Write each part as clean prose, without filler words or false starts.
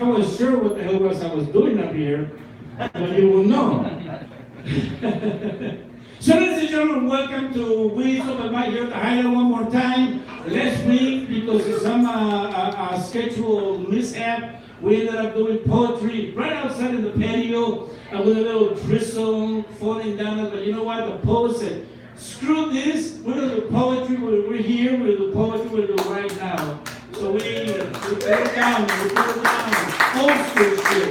I was sure what the hell was I was doing up here, but you will know. So ladies and gentlemen, welcome to We Stop at Mike here at the Hideout one more time. Last week, because of some schedule mishap, we ended up doing poetry right outside in the patio with a little drizzle falling down. But you know what? The poet said, screw this, we're going to do poetry, we're here, we're going to do poetry, we're going to do it right now. So we put it down, old school shit.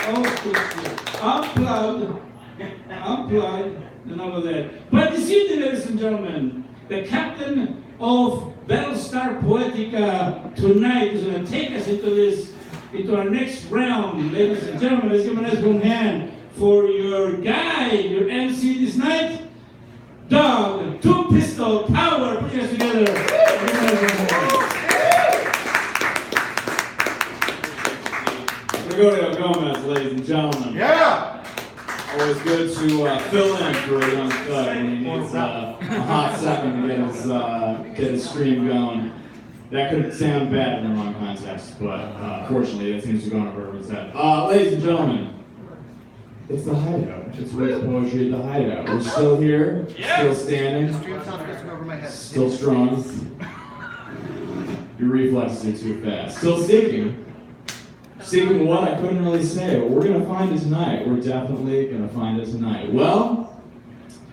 Old school shit. Unplugged, and all of that. But this evening, ladies and gentlemen, the captain of Battlestar Poetica tonight is going to take us into our next round. Ladies and gentlemen, let's give him a nice warm hand for your guy, your MC this night, Dog, Two Pistol Power. Put your hands together. Gregorio Gomez, ladies and gentlemen. Yeah! Always good to fill in for a young thug when he needs a hot second to get his stream going. That could sound bad in the wrong context, but fortunately that seems to go over everyone's head. Ladies and gentlemen, it's the Hideout. It's Rich Poetry at the Hideout. We're still here, still standing, still strong. Your reflexes are too fast. Still seeking. Seeking what? I couldn't really say, but we're going to find it tonight. We're definitely going to find it tonight. Well,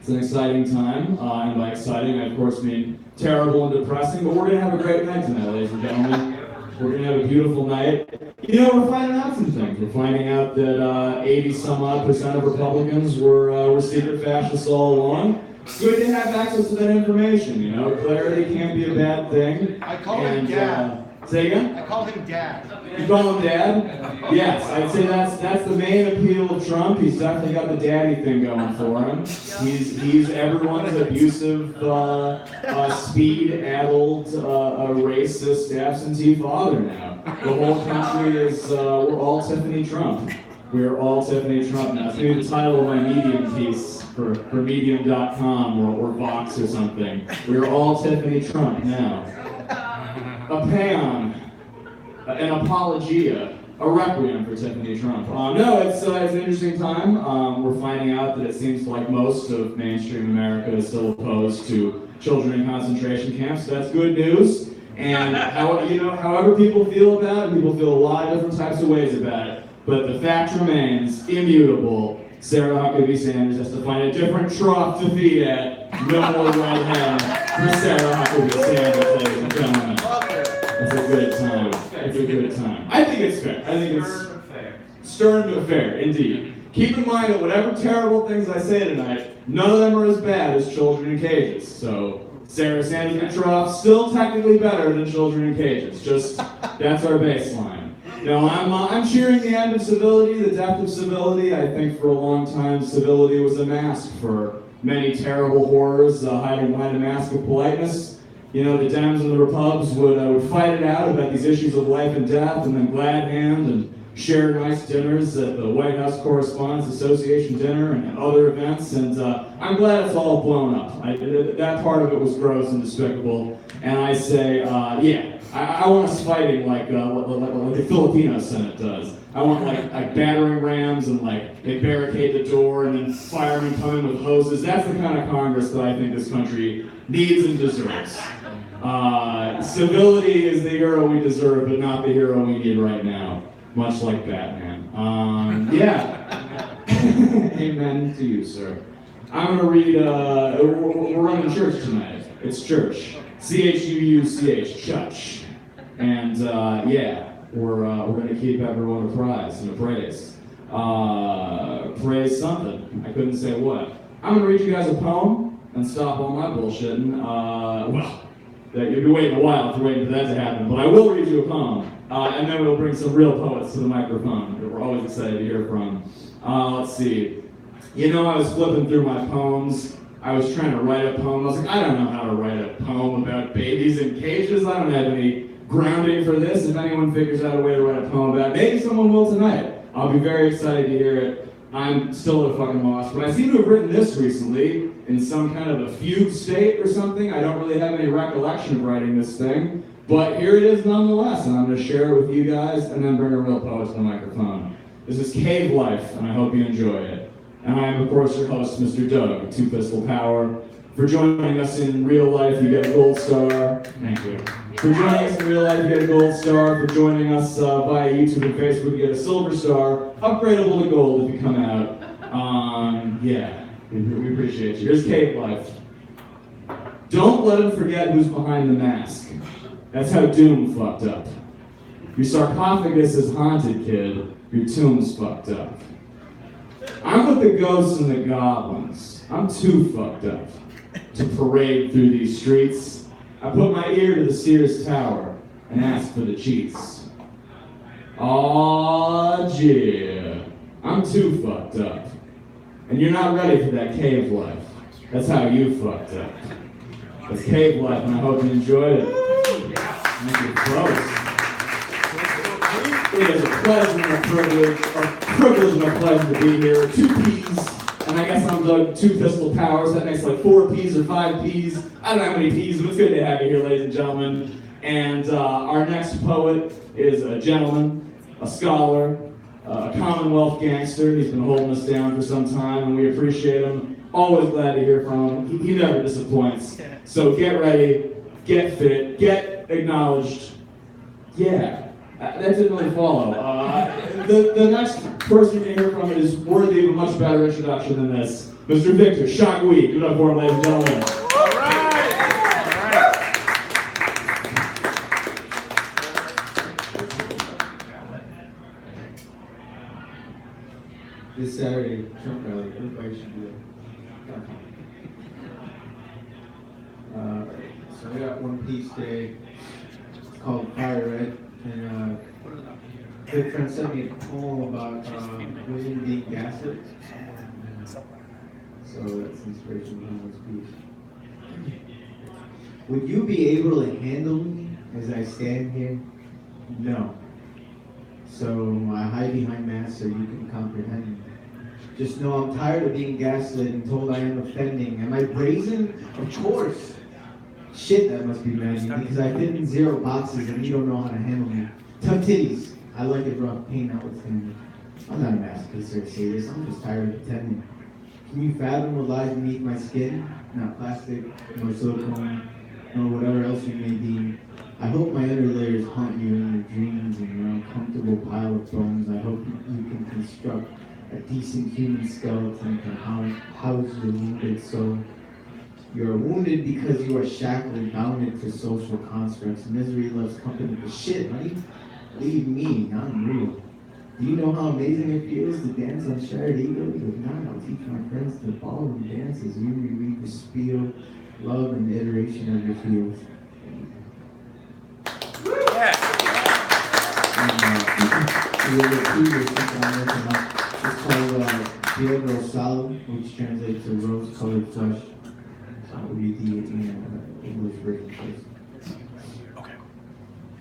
it's an exciting time, and by exciting, I of course mean terrible and depressing, but we're going to have a great night tonight, ladies and gentlemen. We're going to have a beautiful night. You know, we're finding out some things. We're finding out that 80-some-odd% of Republicans were secret fascists all along. It's good to have access to that information, you know. Clarity can't be a bad thing. I call him Dad. Say again? I call him Dad. You call him Dad? Yes, I'd say that's the main appeal of Trump. He's definitely got the daddy thing going for him. He's everyone's abusive, speed-addled, racist, absentee father now. The whole country is, we're all Tiffany Trump. We're all Tiffany Trump now. It's going to be the title of my Medium piece for Medium.com or Vox or something. We're all Tiffany Trump now. A paean, an apologia, a requiem for Tiffany Trump. No, it's an interesting time. We're finding out that it seems like most of mainstream America is still opposed to children in concentration camps. So that's good news. And however people feel about it, people feel a lot of different types of ways about it. But the fact remains immutable. Sarah Huckabee Sanders has to find a different trough to feed at. No more red hen for Sarah Huckabee Sanders, ladies and gentlemen. It's a good time. It's a good time. I think it's fair. I think it's stern but fair, indeed. Keep in mind that whatever terrible things I say tonight, none of them are as bad as children in cages. So Sarah Sanders and Trough still technically better than children in cages. Just that's our baseline. No, I'm cheering the end of civility, the death of civility. I think for a long time civility was a mask for many terrible horrors hiding behind a mask of politeness. You know, the Dems and the Repubs would fight it out about these issues of life and death, and then glad hand and share nice dinners at the White House Correspondents Association dinner and other events. And I'm glad it's all blown up. That part of it was gross and despicable. And I say, yeah, I want us fighting like the Filipino Senate does. I want like battering rams and like they barricade the door and then firemen come in with hoses. That's the kind of Congress that I think this country needs and deserves. Civility is the hero we deserve, but not the hero we need right now. Much like Batman. Yeah. Amen to you, sir. I'm gonna read. We're running church tonight. It's church. CHUUCH, church. And yeah, we're gonna keep everyone apprised and appraised. Praise something. I couldn't say what. I'm gonna read you guys a poem and stop all my bullshitting. Well, you'll be waiting a while if you're waiting for that to happen, but I will read you a poem. And then we'll bring some real poets to the microphone that we're always excited to hear from. Let's see. You know, I was flipping through my poems. I was trying to write a poem. I was like, I don't know how to write a poem about babies in cages. I don't have any grounding for this. If anyone figures out a way to write a poem about it, maybe someone will tonight. I'll be very excited to hear it. I'm still at a fucking loss, but I seem to have written this recently in some kind of a fugue state or something. I don't really have any recollection of writing this thing. But here it is nonetheless, and I'm going to share it with you guys and then bring a real poet to the microphone. This is Cave Life, and I hope you enjoy it. And I am, of course, your host, Mr. Doug, Two Pistol Power. For joining us in real life, you get a gold star. Thank you. For joining us in real life, you get a gold star. For joining us via YouTube and Facebook, you get a silver star. Upgradable to gold if you come out. Yeah, we appreciate you. Here's Cave Life. Don't let him forget who's behind the mask. That's how Doom fucked up. Your sarcophagus is haunted, kid. Your tomb's fucked up. I'm with the ghosts and the goblins. I'm too fucked up to parade through these streets. I put my ear to the Sears Tower and ask for the cheats. Aw, yeah. I'm too fucked up. And you're not ready for that cave life. That's how you fucked up. That's Cave Life, and I hope you enjoyed it. Thank you, folks. It is a pleasure and a privilege and a pleasure to be here. 2 P's, and I guess I'm Doug, Two Pistol Powers. That makes like 4 P's or 5 P's. I don't know how many P's, but it's good to have you here, ladies and gentlemen. And our next poet is a gentleman, a scholar, a Commonwealth gangster. He's been holding us down for some time, and we appreciate him. Always glad to hear from him. He never disappoints. So get ready, get fit, get acknowledged. Yeah, that didn't really follow. The next person you hear from is worthy of a much better introduction than this. Mr. Victor Shagui. Give it up for him, ladies and gentlemen. All right. This Saturday, Trump rally, everybody should do it. So we got one piece today. It's called Fire Red, and a good friend sent me a poem about women being gaslit. So that's inspiration behind this piece. Would you be able to handle me as I stand here? No. So I hide behind masks so you can comprehend me. Just know I'm tired of being gaslit and told I am offending. Am I brazen? Of course. Shit, that must be magic, because I fit in 0 boxes and you don't know how to handle me. Tough titties. I like it rough, pain notwithstanding. I'm not a masochist or sadist. I'm just tired of pretending. Can you fathom what lies beneath my skin? Not plastic, nor silicone, nor whatever else you may deem. I hope my other layers haunt you in your dreams and your uncomfortable pile of bones. I hope you can construct a decent human skeleton to house your wounded soul. You are wounded because you are shackled and bounded to social constructs. Misery loves company. But shit, honey, leave me, I'm real. Do you know how amazing it feels to dance on shared egos? If not, I'll teach my friends to ballroom dance as you reread the spiel, love and the iteration of your fields. It's called Piel Rosado, which translates to rose-colored flesh. I'll read the English version first. Okay.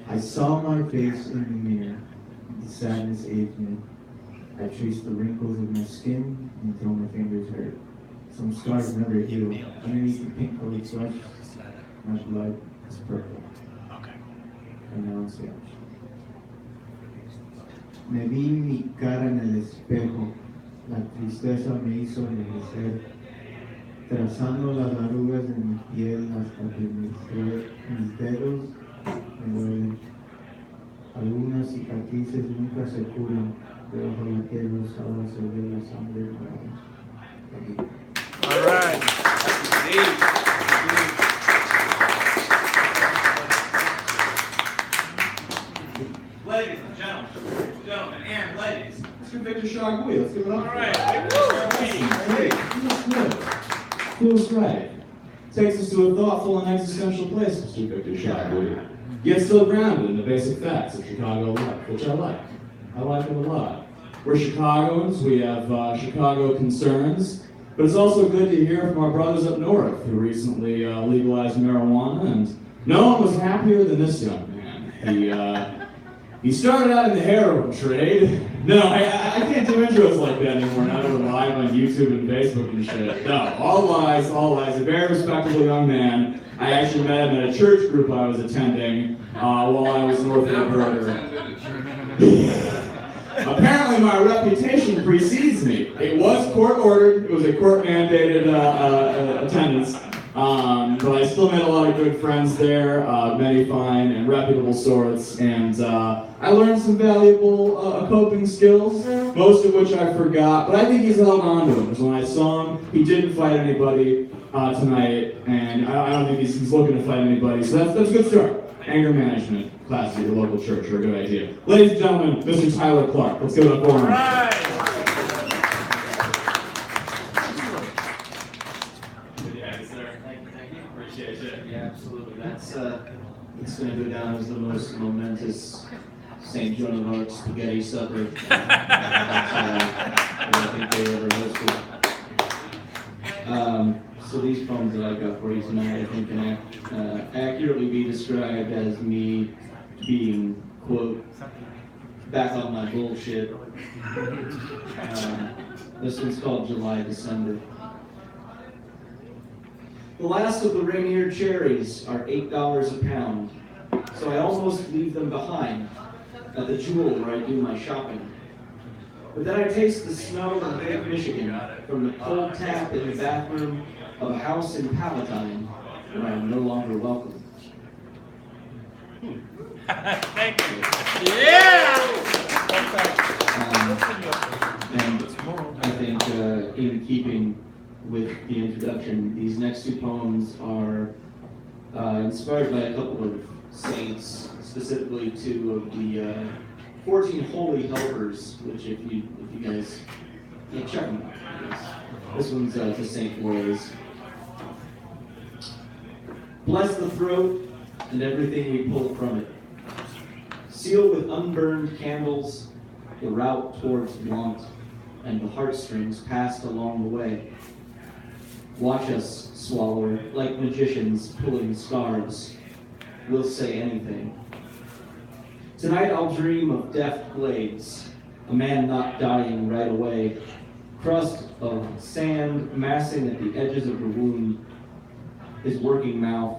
I saw my face in the mirror. The sadness aged me. I traced the wrinkles of my skin until my fingers hurt. Some scars never heal. Underneath the pink-colored flesh, my blood is purple. Okay. And now I'm sad. Me vi mi cara en el espejo, la tristeza me hizo envejecer, trazando las arrugas de mi piel hasta que mis dedos me duelen. Algunas cicatrices nunca se curan, debajo de la piel rosada se ve la sangre morada. All right. Ladies and gentlemen, and ladies, Mr. Victor Shagui. Let's give it up. All right. Hey, feels right. Takes us to a thoughtful and existential place, Mr. Victor Shagui. Yet still grounded in the basic facts of Chicago life, which I like. I like it a lot. We're Chicagoans, we have Chicago concerns, but it's also good to hear from our brothers up north who recently legalized marijuana, and no one was happier than this young man. He started out in the heroin trade. No, I can't do intros like that anymore. Now that we're live on YouTube and Facebook and shit. No, all lies, all lies. A very respectable young man. I actually met him at a church group I was attending while I was north of the border. Apparently my reputation precedes me. It was court ordered. It was a court mandated attendance. But I still made a lot of good friends there, many fine and reputable sorts, and I learned some valuable coping skills, most of which I forgot, but I think he's held on to them, because when I saw him, he didn't fight anybody tonight, and I don't think he's looking to fight anybody, so that's a good start. Anger management classes at your local church are a good idea. Ladies and gentlemen, Mr. Tyler Clark, let's give it up for him. Yeah, absolutely. That's it's going to go down as the most momentous St. Joan of Arc spaghetti supper that I think they ever hosted. So these poems that I've got for you tonight, I think, can accurately be described as me being, quote, back on my bullshit. This one's called July, December. The last of the Rainier cherries are $8 a pound, so I almost leave them behind at the Jewel where I do my shopping. But then I taste the smell of Lake Michigan from the cold tap in the bathroom of a house in Palatine where I am no longer welcome. Thank you. Yeah! And I think in keeping with the introduction, these next two poems are inspired by a couple of saints, specifically two of the 14 holy helpers, which if you guys check them out. This one's to St. Blaise. Bless the throat and everything we pull from it. Seal with unburned candles the route towards want and the heartstrings passed along the way. Watch us, swallower, like magicians pulling scarves. We'll say anything. Tonight I'll dream of deft blades, a man not dying right away, crust of sand massing at the edges of the wound, his working mouth,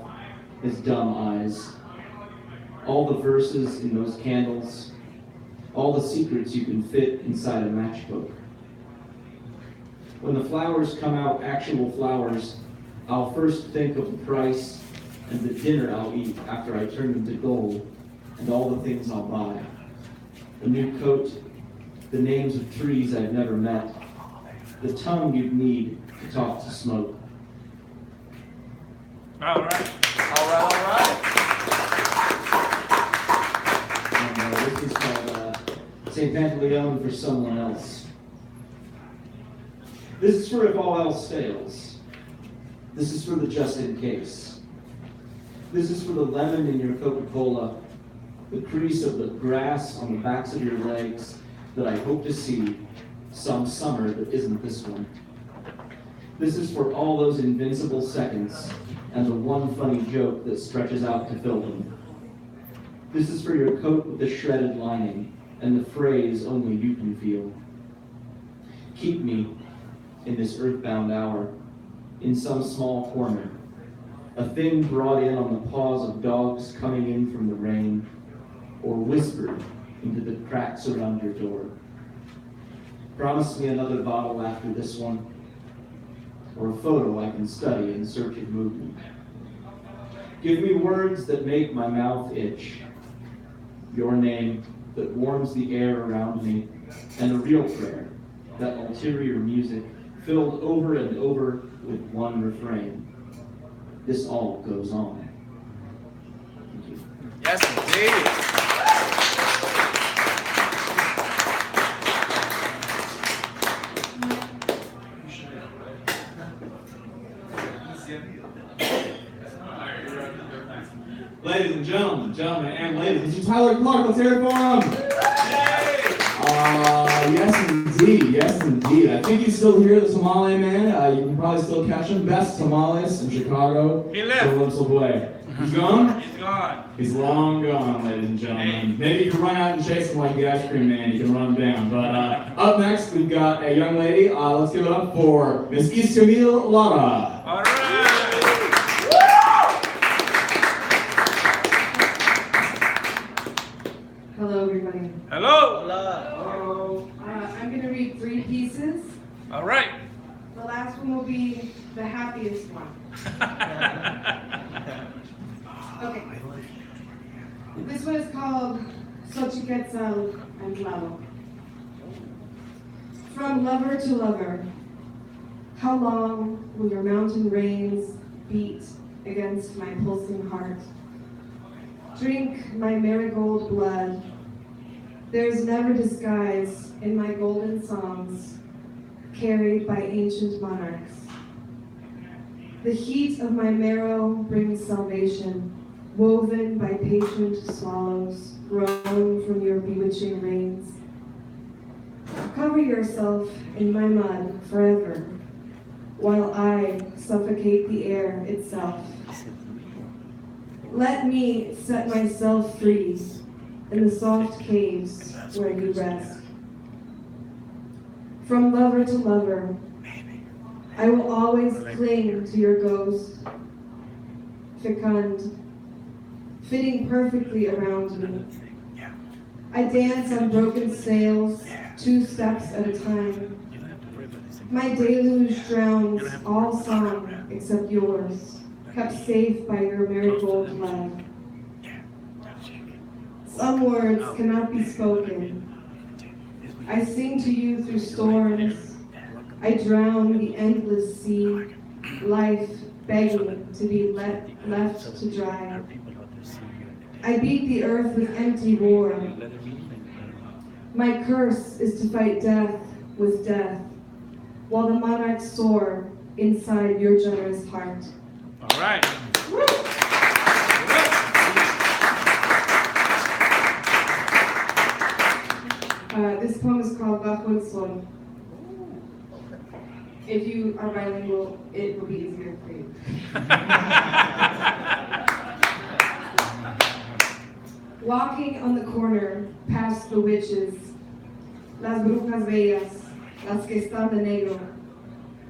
his dumb eyes. All the verses in those candles, all the secrets you can fit inside a matchbook. When the flowers come out, actual flowers, I'll first think of the price and the dinner I'll eat after I turn them to gold, and all the things I'll buy. A new coat, the names of trees I've never met, the tongue you'd need to talk to smoke. All right. All right, all right. And this is called St. Pantaleon for Someone Else. This is for if all else fails. This is for the just in case. This is for the lemon in your Coca-Cola, the crease of the grass on the backs of your legs that I hope to see some summer that isn't this one. This is for all those invincible seconds and the one funny joke that stretches out to fill them. This is for your coat with the shredded lining and the phrase only you can feel. Keep me in this earthbound hour, in some small corner, a thing brought in on the paws of dogs coming in from the rain, or whispered into the cracks around your door. Promise me another bottle after this one, or a photo I can study in search of movement. Give me words that make my mouth itch, your name that warms the air around me, and a real prayer, that ulterior music filled over and over with one refrain. This all goes on. Thank you. Yes, indeed. Ladies and gentlemen and ladies, Mr. Tyler Clark, let's hear it for him. Yes indeed. I think he's still here, the Somali man. You can probably still catch him. Best tamales in Chicago. He left. So let's play. He's gone? He's gone. He's long gone, ladies and gentlemen. Maybe you can run out and chase him like the ice cream man. You can run him down. But up next, we've got a young lady. Let's give it up for Miss Isabel Lara. All right. Hello, everybody. Hello. I'm going to read 3 pieces. All right. The last one will be the happiest one. Okay. This one is called Xochiquetzal and Tlaloc. From lover to lover, how long will your mountain rains beat against my pulsing heart? Drink my marigold blood. There's never disguise in my golden songs, carried by ancient monarchs. The heat of my marrow brings salvation, woven by patient swallows, grown from your bewitching rains. Cover yourself in my mud forever, while I suffocate the air itself. Let me set myself free in the soft caves where you rest. From lover to lover, I will always cling to your ghost, fecund, fitting perfectly around me. I dance on broken sails, 2 steps at a time. My deluge drowns all song except yours, kept safe by your marigold love. Some words cannot be spoken. I sing to you through storms. I drown the endless sea, life begging to be left to dry. I beat the earth with empty war. My curse is to fight death with death, while the monarchs soar inside your generous heart. All right. This poem is called Bajo el Sol. If you are bilingual, it will be easier for you. Walking on the corner past the witches, las brujas bellas, las que están de negro.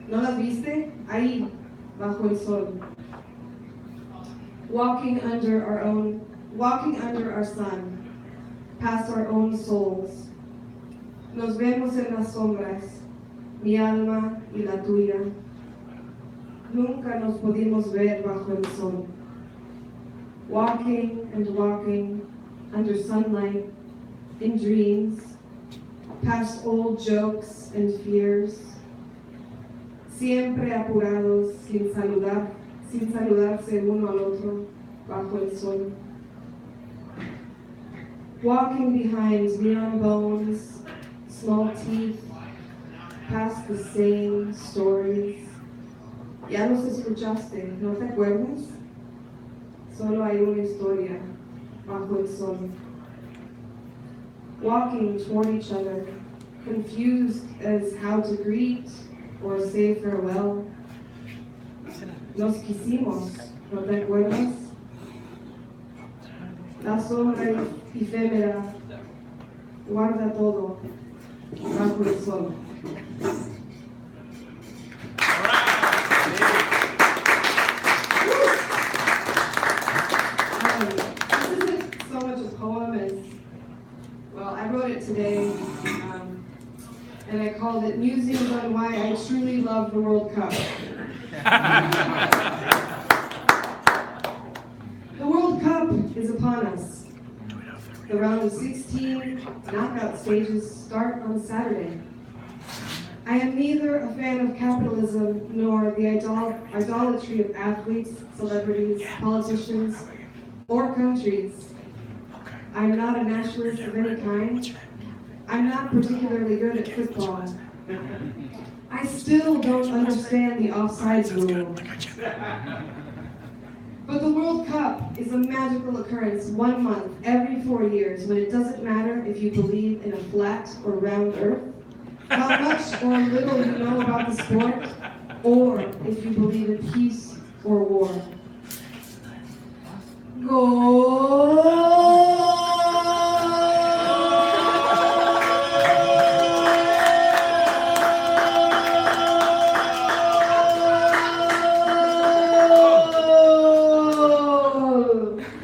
¿No las viste? Ahí, bajo el sol. Walking under our sun, past our own souls. Nos vemos en las sombras, mi alma y la tuya. Nunca nos pudimos ver bajo el sol. Walking and walking under sunlight, in dreams, past old jokes and fears. Siempre apurados, sin saludarse uno al otro, bajo el sol. Walking behind neon bones, small teeth, past the same stories. Ya los escuchaste, ¿no te acuerdas? Solo hay una historia, bajo el sol. Walking toward each other, confused as how to greet or say farewell. Nos quisimos, ¿no te acuerdas? La sombra efímera guarda todo bajo el sol. This isn't so much a poem as, well, I wrote it today, and I called it Musings on Why I Truly Love the World Cup. The World Cup is upon us. The round of 16 knockout stages start on Saturday. I am neither a fan of capitalism nor the idolatry of athletes, celebrities, politicians, or countries. I'm not a nationalist of any kind. I'm not particularly good at football. I still don't understand the offsides rule. But the World Cup is a magical occurrence 1 month every 4 years when it doesn't matter if you believe in a flat or round earth, how much or little you know about the sport, or if you believe in peace or war. Goal!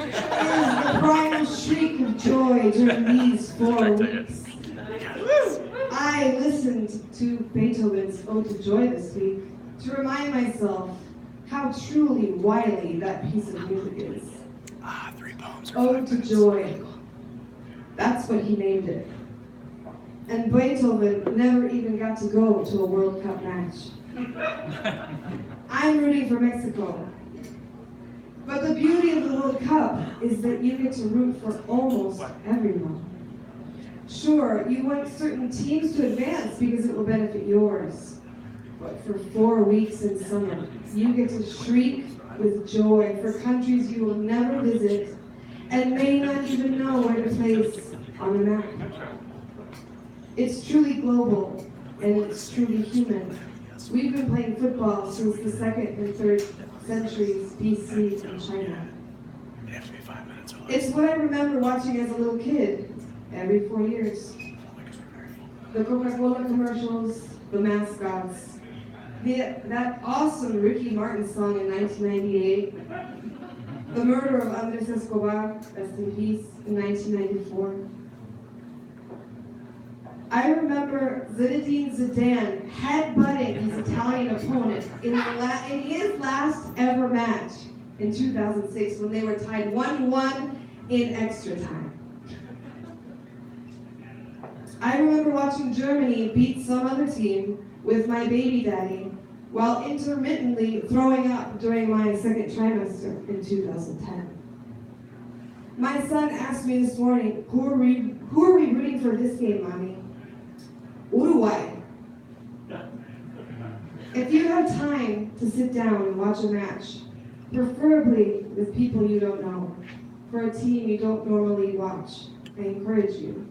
Is the primal shriek of joy during these 4 weeks. I listened to Beethoven's Ode to Joy this week to remind myself how truly wily that piece of music is. Ode to Joy. That's what he named it. And Beethoven never even got to go to a World Cup match. I'm rooting for Mexico. But the beauty of the World Cup is that you get to root for almost everyone. Sure, you want certain teams to advance because it will benefit yours. But for 4 weeks in summer, you get to shriek with joy for countries you will never visit and may not even know where to place on the map. It's truly global and it's truly human. We've been playing football since the 2nd and 3rd centuries BC in China. It's what I remember watching as a little kid every 4 years. The Coca-Cola commercials, the mascots, that awesome Ricky Martin song in 1998, the murder of Andres Escobar, rest in peace, in 1994. I remember Zinedine Zidane headbutting his Italian opponent in his last ever match in 2006 when they were tied 1-1 in extra time. I remember watching Germany beat some other team with my baby daddy while intermittently throwing up during my 2nd trimester in 2010. My son asked me this morning, who are we rooting for this game, Mommy? Uruguay. If you have time to sit down and watch a match, preferably with people you don't know, for a team you don't normally watch, I encourage you.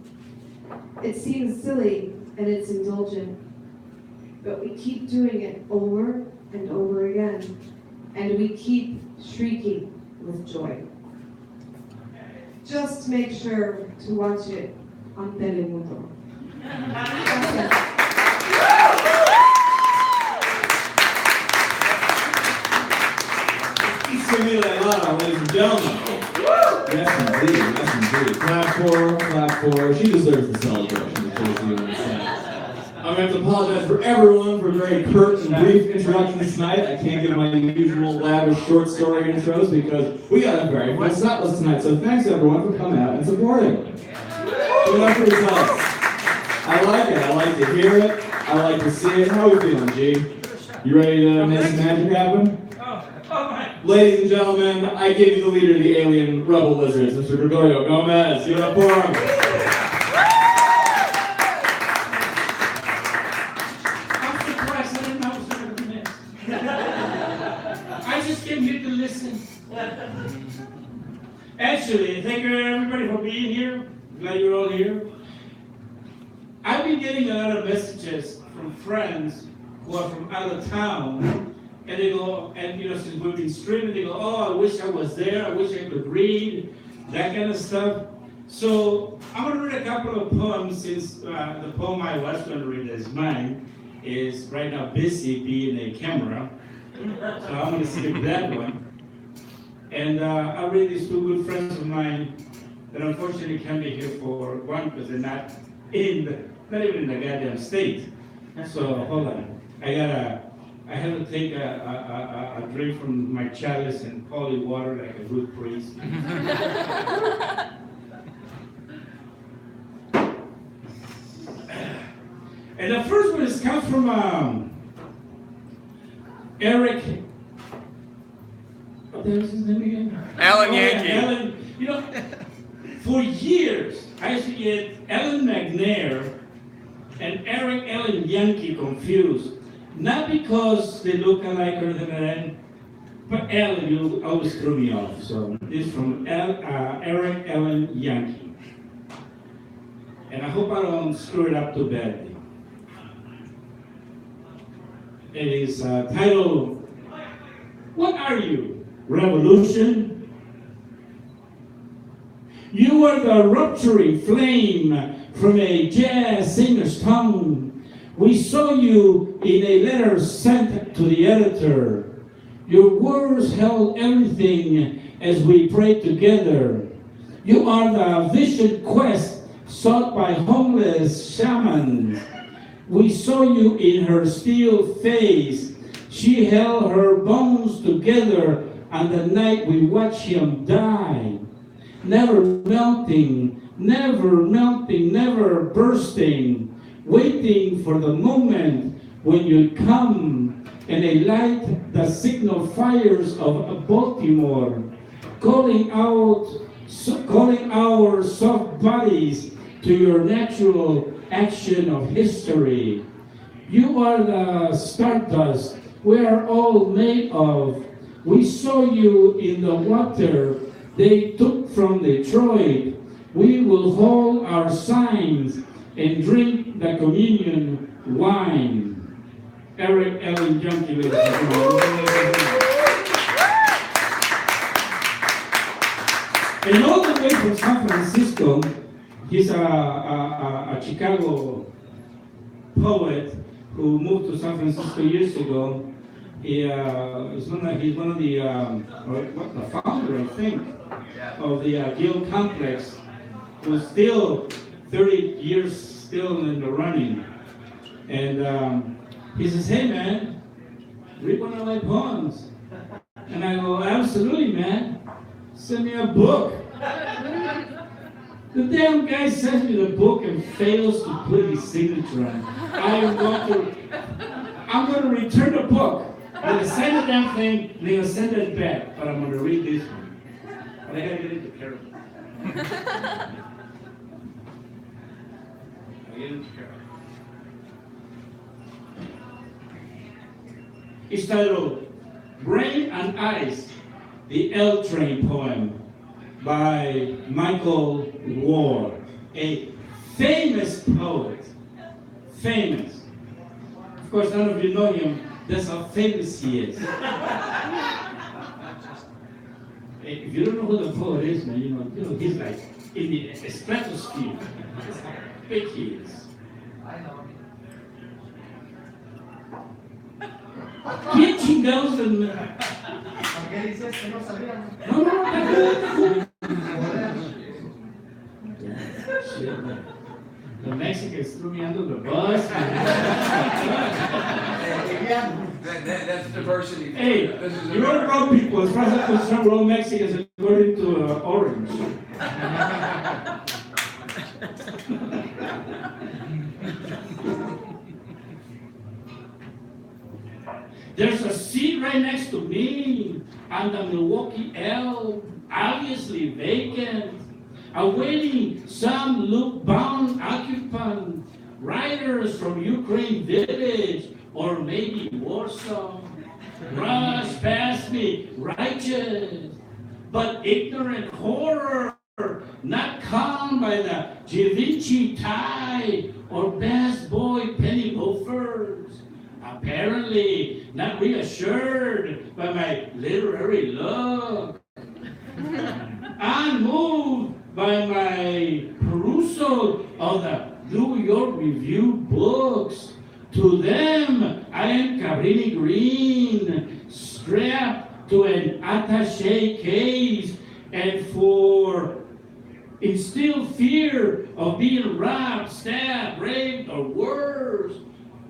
It seems silly and it's indulgent, but we keep doing it over and over again, and we keep shrieking with joy. Just make sure to watch it on Telemundo. Ladies and gentlemen. Yes, indeed. Yes, indeed. Clap for her. Clap for her. She deserves the celebration. I'm going to have to apologize for everyone for very curt and brief introductions tonight. I can't give my usual lavish short story intros because we got a very full set list tonight. So thanks everyone for coming out and supporting. Give it up for yourselves. I like it. I like to hear it. I like to see it. How are we feeling, G? You ready to make some magic happen? Ladies and gentlemen, I give you the leader of the alien rebel lizards, Mr. Gregorio Gomez. Give it up for him. I'm surprised I didn't know I was going to do this. I just came here to listen. Actually, thank you everybody for being here. Glad you're all here. I've been getting a lot of messages from friends who are from out of town. And they go, and since we've been streaming, they go, oh, I wish I was there, I wish I could read, that kind of stuff. So I'm gonna read a couple of poems since the poem I was gonna read is mine, is right now busy being a camera. So I'm gonna skip that one. And I'll read these 2 good friends of mine that unfortunately can't be here for one because they're not even in the goddamn state. So hold on, I have to take a drink from my chalice and holy water like a good priest. And the first one comes from Eric. What was his name again? Alan Yankee. Alan, for years I used to get Alan McNair and Eric Alan Yankee confused. Not because they look alike or anything like that, but Alan, you always threw me off. So this is from Eric Alan Yankee. And I hope I don't screw it up too badly. It is titled, What Are You? Revolution? You are the rupturing flame from a jazz singer's tongue. We saw you in a letter sent to the editor. Your words held everything as we prayed together. You are the vision quest sought by homeless shamans. We saw you in her still face. She held her bones together on the night we watched him die. Never melting, never bursting, waiting for the moment when you come and a light the signal fires of Baltimore, calling our soft bodies to your natural action of history. You are the stardust we are all made of. We saw you in the water they took from Detroit. We will hold our signs and drink the communion wine. Eric Allen Junkie, ladies and gentlemen. And all the way from San Francisco, he's a Chicago poet who moved to San Francisco years ago. He's one of the founder, I think, of the Guild Complex, who's still 30 years still in the running. And he says, hey man, read one of my poems. And I go, absolutely man, send me a book. The damn guy sends me the book and fails to put his signature on it. I'm going to return the book. I'm going to send the damn thing, they're going to send it back, but I'm going to read this one. But I got to get into character. It's titled Brain and Ice, the L Train poem by Michael Ward, a famous poet. Famous. Of course, none of you know him. That's how famous he is. If you don't know who the poet is, man, you know he's like in the stratosphere. That's how big he is. I know. ¿Quién chingados el... No. The Mexicans threw me under the bus. That's diversity. Hey, you're all wrong people. As far as I'm concerned, we're all Mexicans according to Orange. There's a seat right next to me on the Milwaukee L, obviously vacant, awaiting some loop-bound occupant, riders from Ukraine Village or maybe Warsaw. Rush past me, righteous, but ignorant horror, not calmed by the Givenchy tie or Bass Boy penny loafers. Apparently not reassured by my literary look. Unmoved by my perusal of the New York Review books. To them, I am Cabrini Green, strapped to an attaché case, and for instilled fear of being robbed, stabbed, raped, or worse,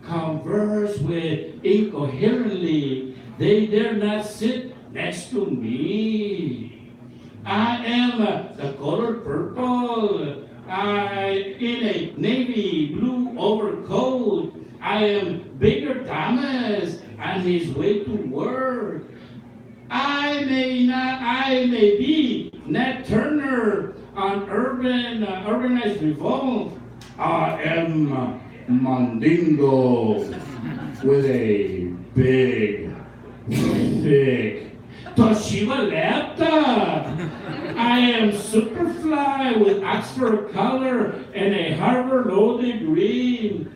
converse with incoherently. They dare not sit next to me. I am the color purple. In a navy blue overcoat. I am Baker Thomas on his way to work. I may be Nat Turner on urbanized revolt. I am Mandingo with a big, thick Toshiba laptop. I am Superfly with Oxford collar and a Harvard law degree.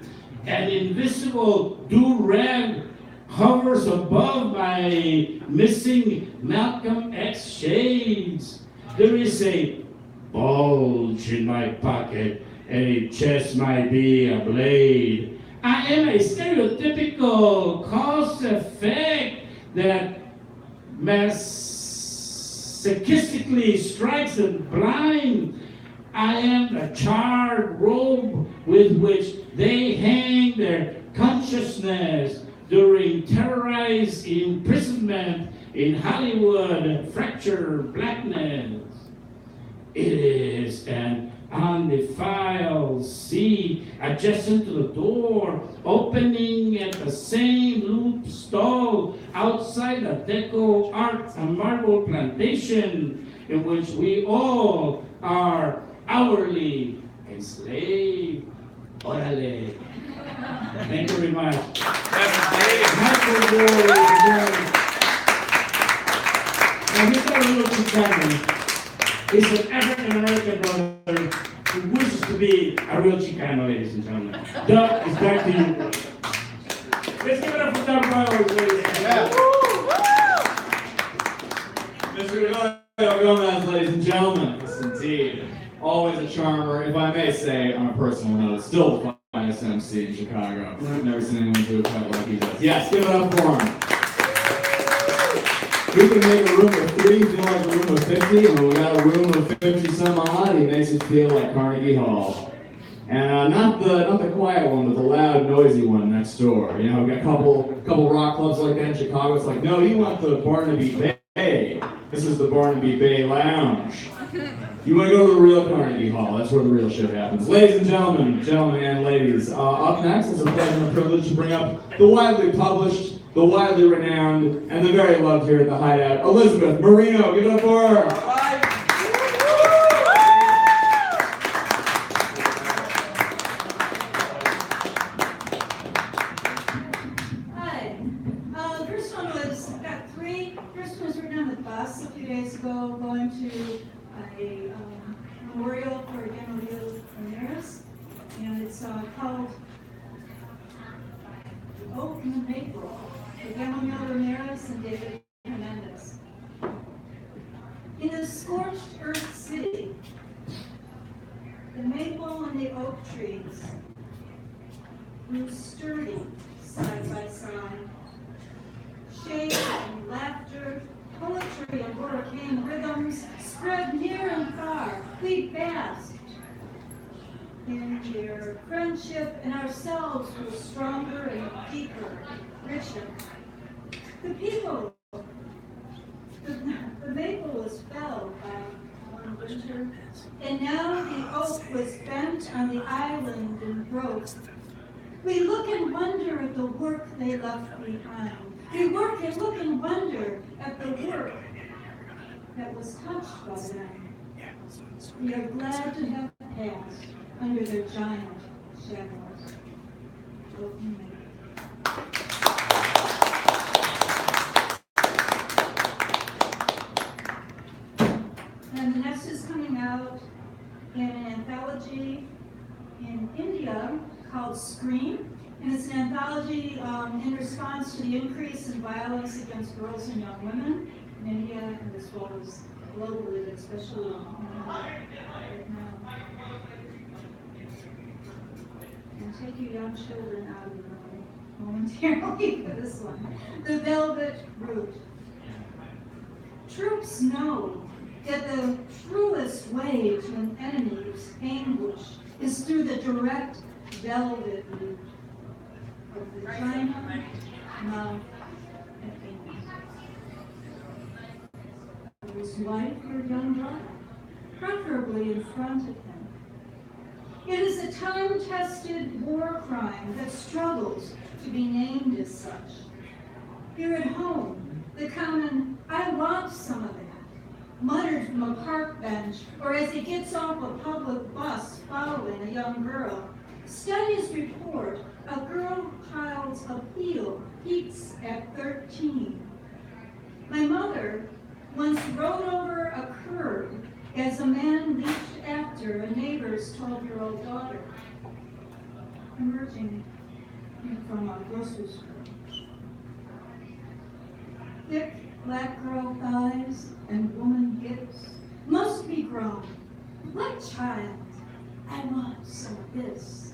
An invisible do-rag hovers above my missing Malcolm X shades. There is a bulge in my pocket, any chest might be a blade. I am a stereotypical cause effect that masochistically strikes the blind. I am the charred robe with which they hang their consciousness during terrorized imprisonment in Hollywood fracture blackness. It is an undefiled sea adjacent to the door, opening at the same loop stall outside the Deco Art and Marble Plantation, in which we all are hourly enslaved. Orale. Thank you very much. Michael Moore is here. Now he's got a little Chicano. He's an African American brother who wishes to be a real Chicano, ladies and gentlemen. Doug is back to you. Let's give it up for Doug Miles, ladies and gentlemen. Mr. Gomez, ladies and gentlemen. Yes, indeed. Always a charmer, if I may say, on a personal note, still the finest MC in Chicago. I've never seen anyone do it quite like he does. Yes, give it up for him. We can make a room of 3 feel like a room of 50, and when we got a room of 50 some odd, he makes it feel like Carnegie Hall. And not the quiet one, but the loud, noisy one next door. You know, we got a couple rock clubs like that in Chicago. It's like, no, you want the Barnaby Bay. This is the Barnaby Bay Lounge. You want to go to the real Carnegie Hall. That's where the real shit happens. Ladies and gentlemen and ladies, up next is a pleasure and a privilege to bring up the widely published, the widely renowned, and the very loved here at the Hideout, Elizabeth Marino. Give it up for her. Hi. First one was, got 3. First one was written on the bus a few days ago, going to a memorial for Gamaliel Ramirez, and it's called Oak in the Maple, for Gamaliel Ramirez and David Hernandez. In a scorched earth city, the maple and the oak trees grew sturdy side by side. Shade and laughter, poetry and hurricane rhythms spread near and far. We basked in their friendship, and ourselves grew stronger and deeper, richer. The people, the maple was felled by one winter, and now the oak was bent on the island and broke. We look and wonder at the work they left behind. We look and wonder at the work that was touched by them. We are glad to have passed under their giant shadows. And the next is coming out in an anthology in India called Scream. And it's an anthology in response to the increase in violence against girls and young women in India, and as well as globally, but especially right now. And take your young children out of the room momentarily for this one. The Velvet Root. Troops know that the truest way to an enemy's anguish is through the direct velvet root of the vagina, mouth, and anus. Of his wife or young daughter, preferably in front of him. It is a time-tested war crime that struggles to be named as such. Here at home, the common, "I want some of that," muttered from a park bench, or as he gets off a public bus following a young girl. Studies report a girl child's appeal peaks at 13. My mother once rode over a curb as a man leaped after a neighbor's 12-year-old daughter, emerging from a grocery store. Thick black girl thighs and woman hips must be grown. What child? I want some of this.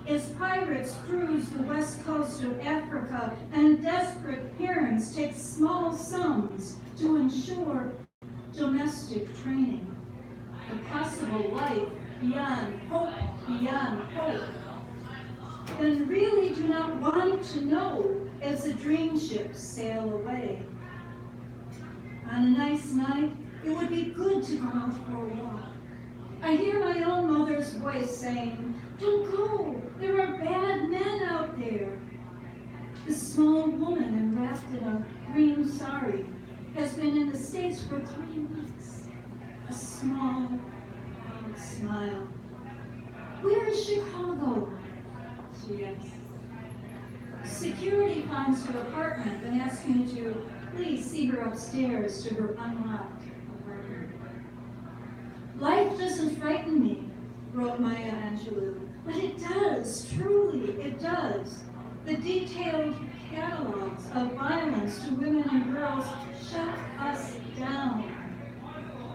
As pirates cruise the west coast of Africa and desperate parents take small sums to ensure domestic training, a possible life beyond hope, then really do not want to know as the dream ships sail away. On a nice night, it would be good to go out for a walk. I hear my own mother's voice saying, "Don't go, there are bad men out there." The small woman wrapped in a green sari has been in the States for 3 weeks. A small smile. "Where is Chicago?" she asks. Security finds her apartment and asks me to please see her upstairs to her unlocked apartment. "Life doesn't frighten me," wrote Maya Angelou, "but it does, truly, it does. The detailed catalogs of violence to women and girls shut us down.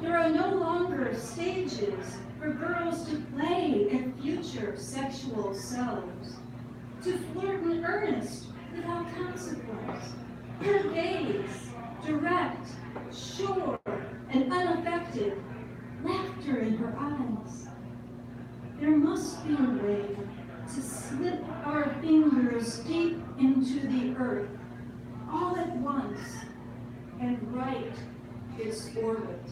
There are no longer stages for girls to play in future sexual selves, to flirt in earnest without consequence. Her gaze, direct, sure, and unaffected, laughter in her eyes. There must be a way to slip our fingers deep into the earth, all at once, and right its orbit."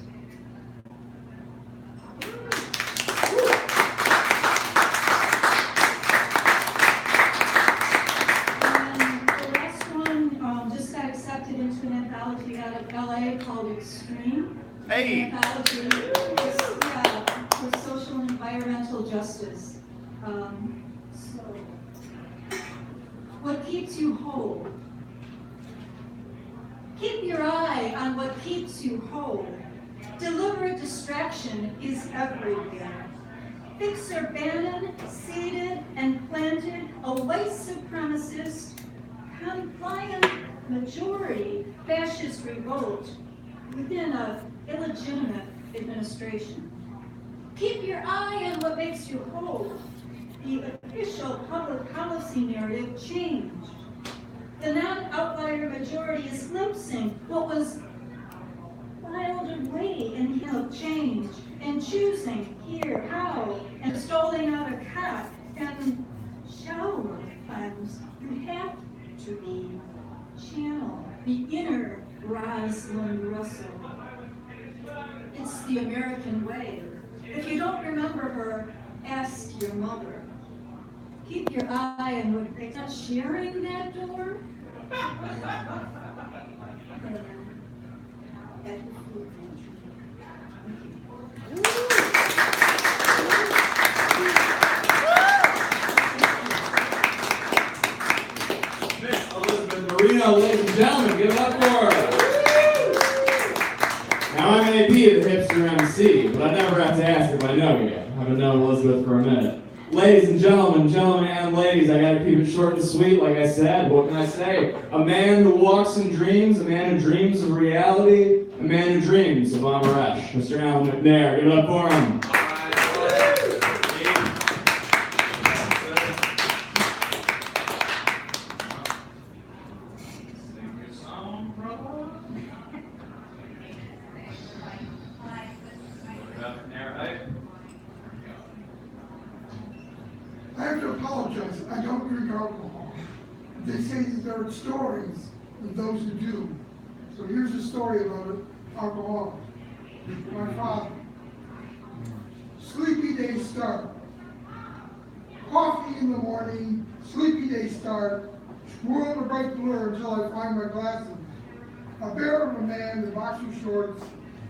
Just got accepted into an anthology out of LA called Extreme. Hey! An anthology for social and environmental justice. So, what keeps you whole? Keep your eye on what keeps you whole. Deliberate distraction is everywhere. Fixer Bannon seeded and planted a white supremacist compliant majority fascist revolt within an illegitimate administration. Keep your eye on what makes you whole. The official public policy narrative changed. The non-outlier majority is glimpsing what was filed away in him of change and choosing here, how, and doling out a cat and shower times. You have to be channel the inner Rosalind Russell. It's the American way. If you don't remember her, ask your mother. Keep your eye on what they're not sharing that door. At the food pantry. Miss Elizabeth Marino, ladies and gentlemen, give it up for her. Now I may be the hipster MC, but I never have to ask if I know you. I haven't known Elizabeth for a minute. Ladies and gentlemen and ladies, I gotta keep it short and sweet, like I said. What can I say? A man who walks in dreams, a man who dreams of reality, a man who dreams of Amaresh. Mr. Alan McNair, give it up for him. I have to apologize. I don't drink alcohol. They say that there are stories of those who do. So here's a story about an alcoholic. My father. Sleepy day start. Coffee in the morning, sleepy day start. World of bright blur until I find my glasses. A bear of a man in boxer shorts,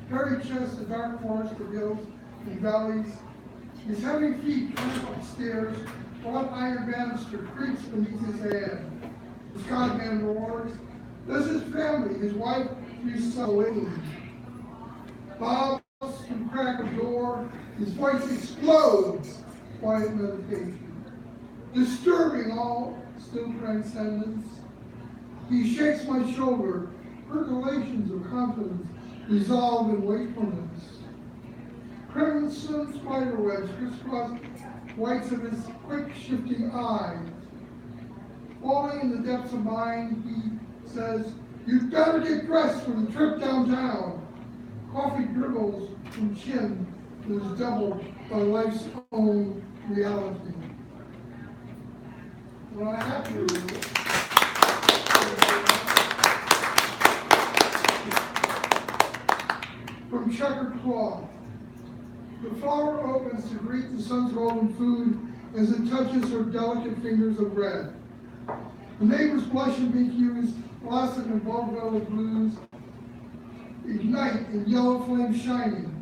hairy chest, a dark forest of hills and valleys. His heavy feet tramp upstairs, while an iron banister creaks beneath his hand. His godman roars. This is family, his wife, 3 sons waiting. Bob and crack a door, his voice explodes. Quiet meditation. Disturbing all, still transcendence. He shakes my shoulder, percolations of confidence, resolve and wakefulness. Crimson spiderwebs crisscross whites of his quick shifting eyes. Falling in the depths of mind, he says, "You'd better get dressed for the trip downtown." Coffee dribbles from chin that is doubled by life's own reality. Well, I have to. From checkered cloth. The flower opens to greet the sun's golden food as it touches her delicate fingers of red. The neighbors blush in pink hues, blossom in bulb-velvet blues, ignite in yellow flames shining.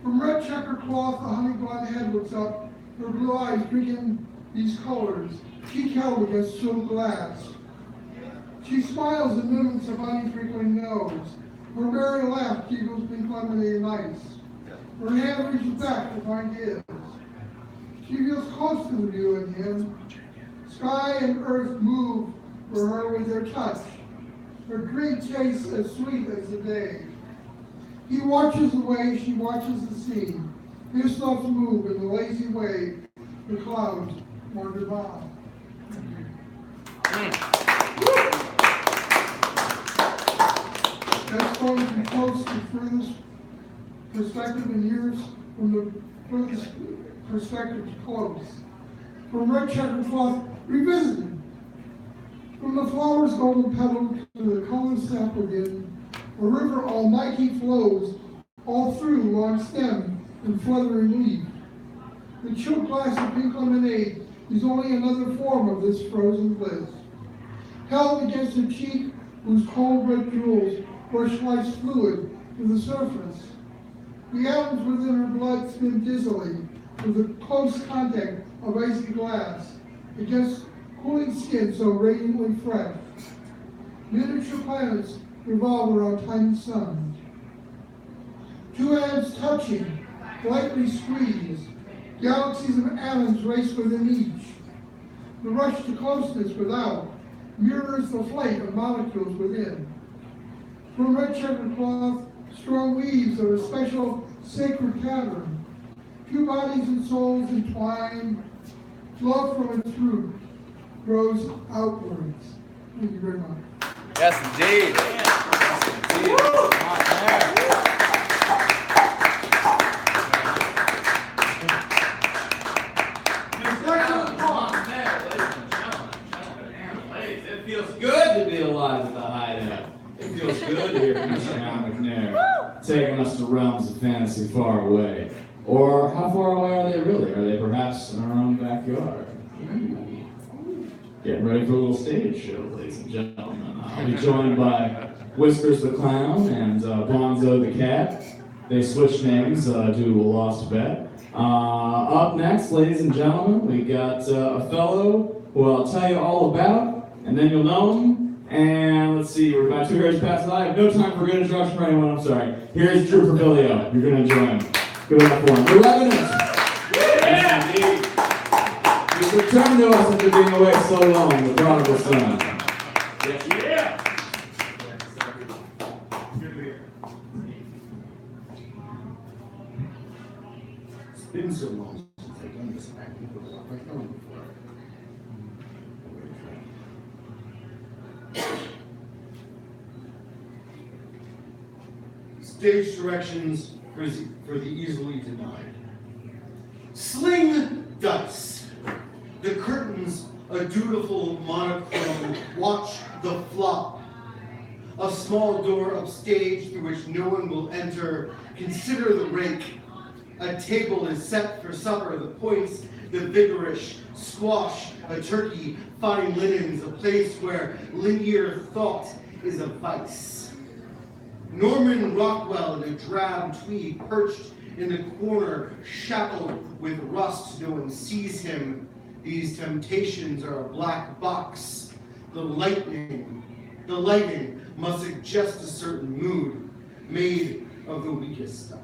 From red checkered cloth, the honey blonde head looks up, her blue eyes drinking these colors, cheek held against silk glass. She smiles and mimics a honey trickling nose. Her merry laugh tickles pink lemonade and ice. Her hand reaches back to find his. She feels close to the view in him. Sky and earth move for her with their touch. Her drink tastes as sweet as the day. He watches the way she watches the scene. His thoughts move in the lazy way the clouds wander by. That's going to be close to furthest perspective and years from the furthest perspective to close. From red checkered cloth, revisited. From the flower's golden petal to the color sap within, a river almighty flows all through long stem and fluttering leaf. The chilled glass of pink lemonade is only another form of this frozen bliss. Held against a cheek whose cold red jewels brush life's fluid to the surface. The atoms within her blood spin dizzily with the close contact of icy glass against cooling skin so radiantly fresh. Miniature planets revolve around tiny suns. Two hands touching, lightly squeezed, galaxies of atoms race within each. The rush to closeness without mirrors the flight of molecules within. From red checkered cloth, strong weaves of a special sacred pattern. Two bodies and souls entwined, love from its root grows outwards. Thank you very much. Yes, indeed. Yes, indeed. It feels good to be alive at the Hideout. It feels good to hear Mr. McNair taking us to realms of fantasy far away. Or how far away are they really? Are they perhaps in our own backyard? Getting ready for a little stage show, ladies and gentlemen. I'll be joined by Whiskers the Clown and Bonzo the Cat. They switched names due to a lost bet. Up next, ladies and gentlemen, we got a fellow who I'll tell you all about, and then you'll know him. And let's see, we're about 2 years past that. I have no time for a good introduction for anyone, I'm sorry. Here's Drew Pavilio. You're going to enjoy him. Good luck for him. 11 minutes. Yes, indeed. He's returned to us after being away so long, the prodigal son. Yes, yeah. It's been so long since I've done this acting, but I've done it before. Stage directions for the easily denied. Sling dice. The curtains, a dutiful monochrome, watch the flop. A small door upstage through which no one will enter. Consider the rake. A table is set for supper. The points, the vigorish, squash, a turkey, fine linens, a place where linear thought is a vice. Norman Rockwell in a drab tweed perched in the corner, shackled with rust. No one sees him. These temptations are a black box. The lighting must suggest a certain mood, made of the weakest stuff.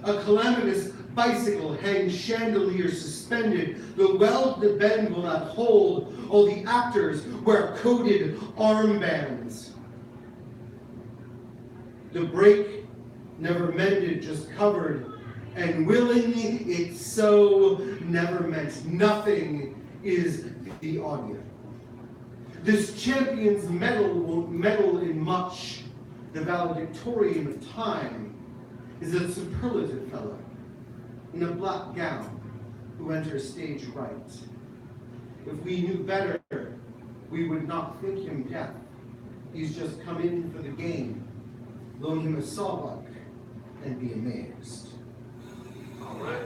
A calamitous bicycle hangs chandelier suspended. The weld the bend will not hold. All the actors wear coated armbands. The break never mended, just covered, and willing it so never meant. Nothing is the audio. This champion's medal won't meddle in much. The valedictorian of time is a superlative fellow in a black gown who enters stage right. If we knew better, we would not think him deaf. He's just come in for the game. Loan him a sawbuck and be amazed. All right.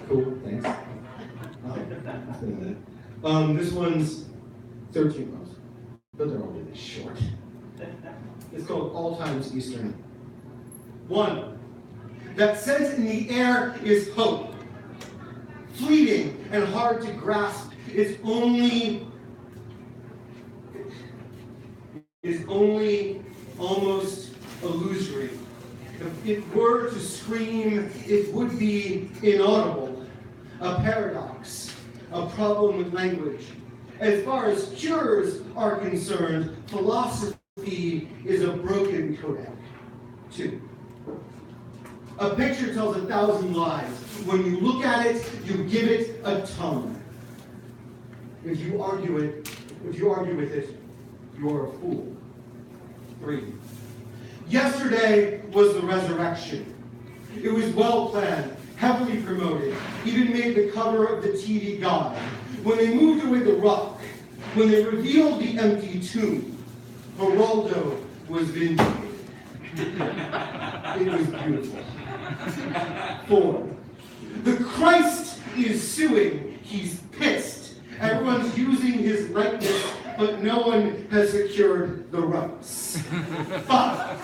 Cool, thanks. This one's 13 rows, but they're all really short. It's called All Times Eastern. 1. That sense in the air is hope. Fleeting and hard to grasp is only almost illusory. If it were to scream, it would be inaudible. A paradox, a problem with language. As far as cures are concerned, philosophy is a broken codec. 2. A picture tells 1,000 lies. When you look at it, you give it a tongue. If you argue with it, you're a fool. 3. Yesterday was the resurrection. It was well planned, heavily promoted, even made the cover of the TV Guide. When they moved away the rock, when they revealed the empty tomb, Geraldo was vindicated. It was beautiful. 4. The Christ is suing. He's pissed. Everyone's using his likeness, but no one has secured the rights. 5.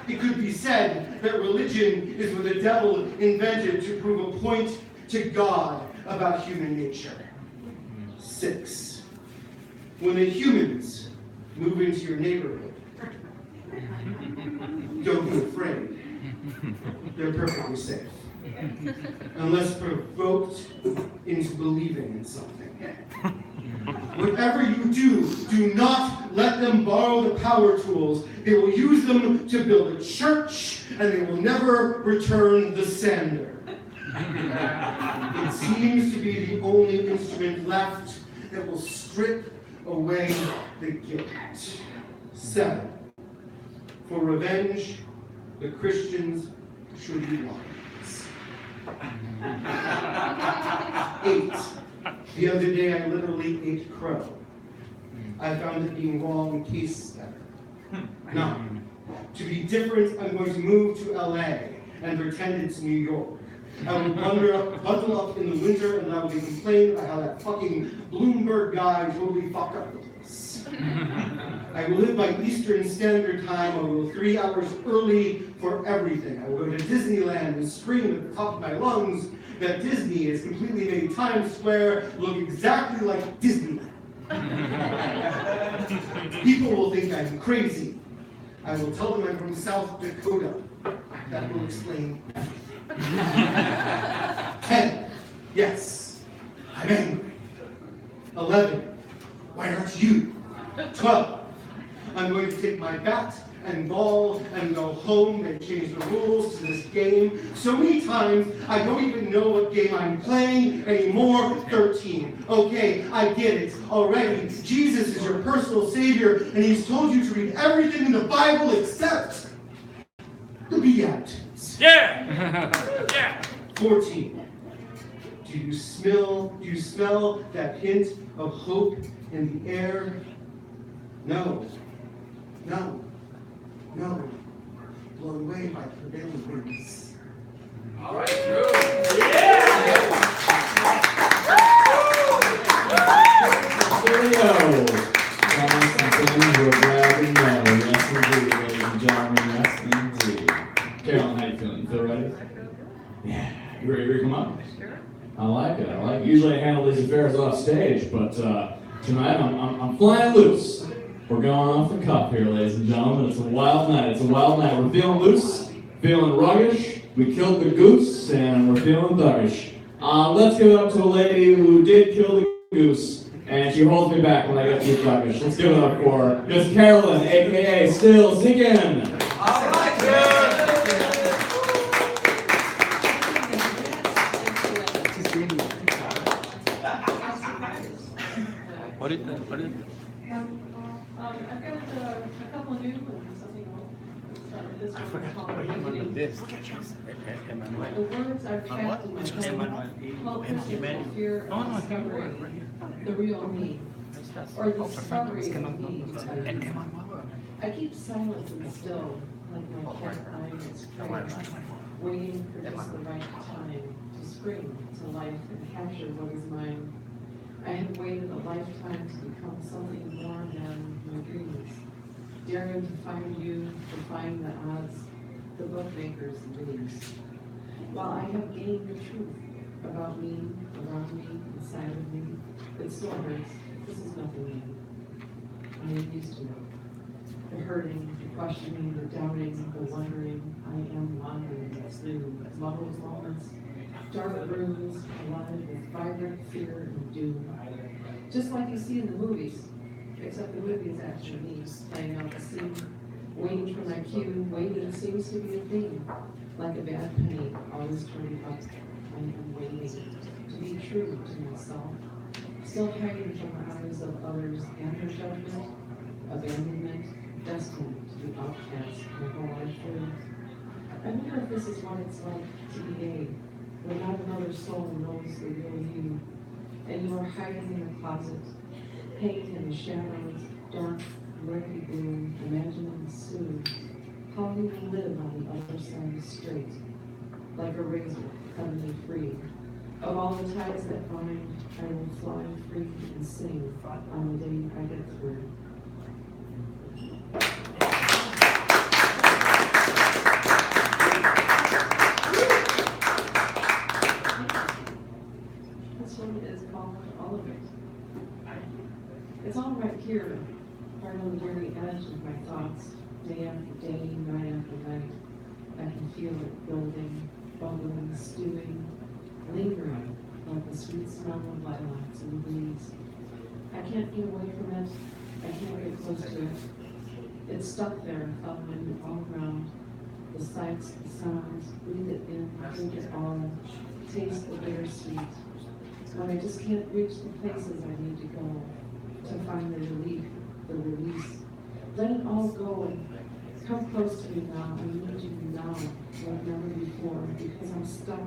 It could be said that religion is what the devil invented to prove a point to God about human nature. 6. When the humans move into your neighborhood, don't be afraid. They're perfectly safe. Unless provoked into believing in something. Whatever you do not let them borrow the power tools. They will use them to build a church, and they will never return the sander. It seems to be the only instrument left that will strip away the guilt. 7. For revenge, the Christians should be lions. 8. The other day I literally ate crow. I found that being wrong tastes better. 9. To be different, I'm going to move to LA and pretend it's New York. I will bundle up in the winter, and I will be complaining about how that fucking Bloomberg guy totally fucked up the place. I will live by Eastern Standard Time. I will go 3 hours early for everything. I will go to Disneyland and scream at the top of my lungs that Disney has completely made Times Square look exactly like Disneyland. People will think I'm crazy. I will tell them I'm from South Dakota. That will explain everything. 10. Yes, I'm angry. 11. Why aren't you? 12. I'm going to take my bat and ball and go home and change the rules to this game so many times I don't even know what game I'm playing anymore. 13. Okay, I get it already. Jesus is your personal savior, and he's told you to read everything in the Bible except the Beatitudes. Yeah! Yeah! 14. Do you smell that hint of hope in the air? No. Blown away by prevailing winds. All right, true. There we go. Promise and things we're glad to know. Yes, indeed, ladies and gentlemen. Yes, indeed. Carolyn, how you feeling? Feel ready? Yeah. You ready to come up? Sure. I like it. Usually I handle these affairs off stage, but tonight I'm flying loose. We're going off the cuff here, ladies and gentlemen. It's a wild night. We're feeling loose, feeling ruggish. We killed the goose, and we're feeling thuggish. Let's give it up to a lady who did kill the goose, and she holds me back when I get too sluggish. Let's give it up for Miss Carolyn, aka Still Sinkin'. All right, good. What is that? I've got a couple new ones, something old. This one is called Awakening. The words are trapped in my head, helplessness, fear of discovering the real me, or the discovery of me. I keep silent and still, like my cat eyeing its prey, waiting for just the right time to spring to life and capture what is mine. I have waited a lifetime to become something more than my dreams, daring to find you, defying the odds the bookmakers leaves. While I have gained the truth about me, around me, inside of me, it still hurts. This is nothing new. I am used to it. The hurting, the questioning, the doubting, the wondering. I am wandering through muddled moments, dark rooms, alive with vibrant fear and doom. Just like you see in the movies, except the movie is actually me playing out the scene, waiting for my cue. Waiting seems to be a theme, like a bad penny, always turning up. I am waiting to be true to myself, still hiding from the eyes of others and their judgment, abandonment, destined to be outcast my whole life through. I wonder if this is what it's like to be gay, where not another soul knows the real you, and you are hiding in the closet, hanging in the shadows, dark, murky gloom, imagining soon how you will live on the other side straight, like a razor, cutting free. Of all the ties that bind, I will fly free and sing on the day I get through. This one is called All of It. It's all right here, right on the very edge of my thoughts, day after day, night after night. I can feel it building, bubbling, stewing, lingering, like the sweet smell of lilacs in the breeze. I can't get away from it. I can't get close to it. It's stuck there, hovering all around. The sights, the sounds, breathe it in, drink it all, taste the bittersweet. When I just can't reach the places I need to go to find the relief, the release. Let it all go. Come close to me now. I need you now, like never before, because I'm stuck,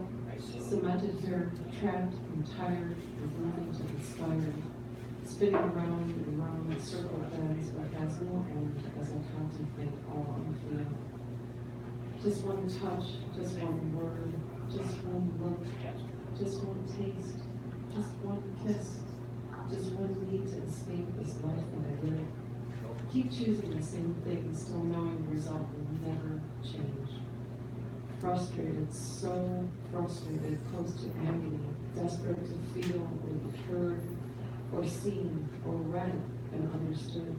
cemented here, trapped and tired of wanting to inspire, spinning around and around in circle bends, but has no end as I contemplate all unfeel. Just one touch, just one word, just one look, just one taste, just one kiss, just one need to escape this life that I live. Keep choosing the same thing, still knowing the result will never change. Frustrated, so frustrated, close to agony, desperate to feel or be heard, or seen, or read and understood.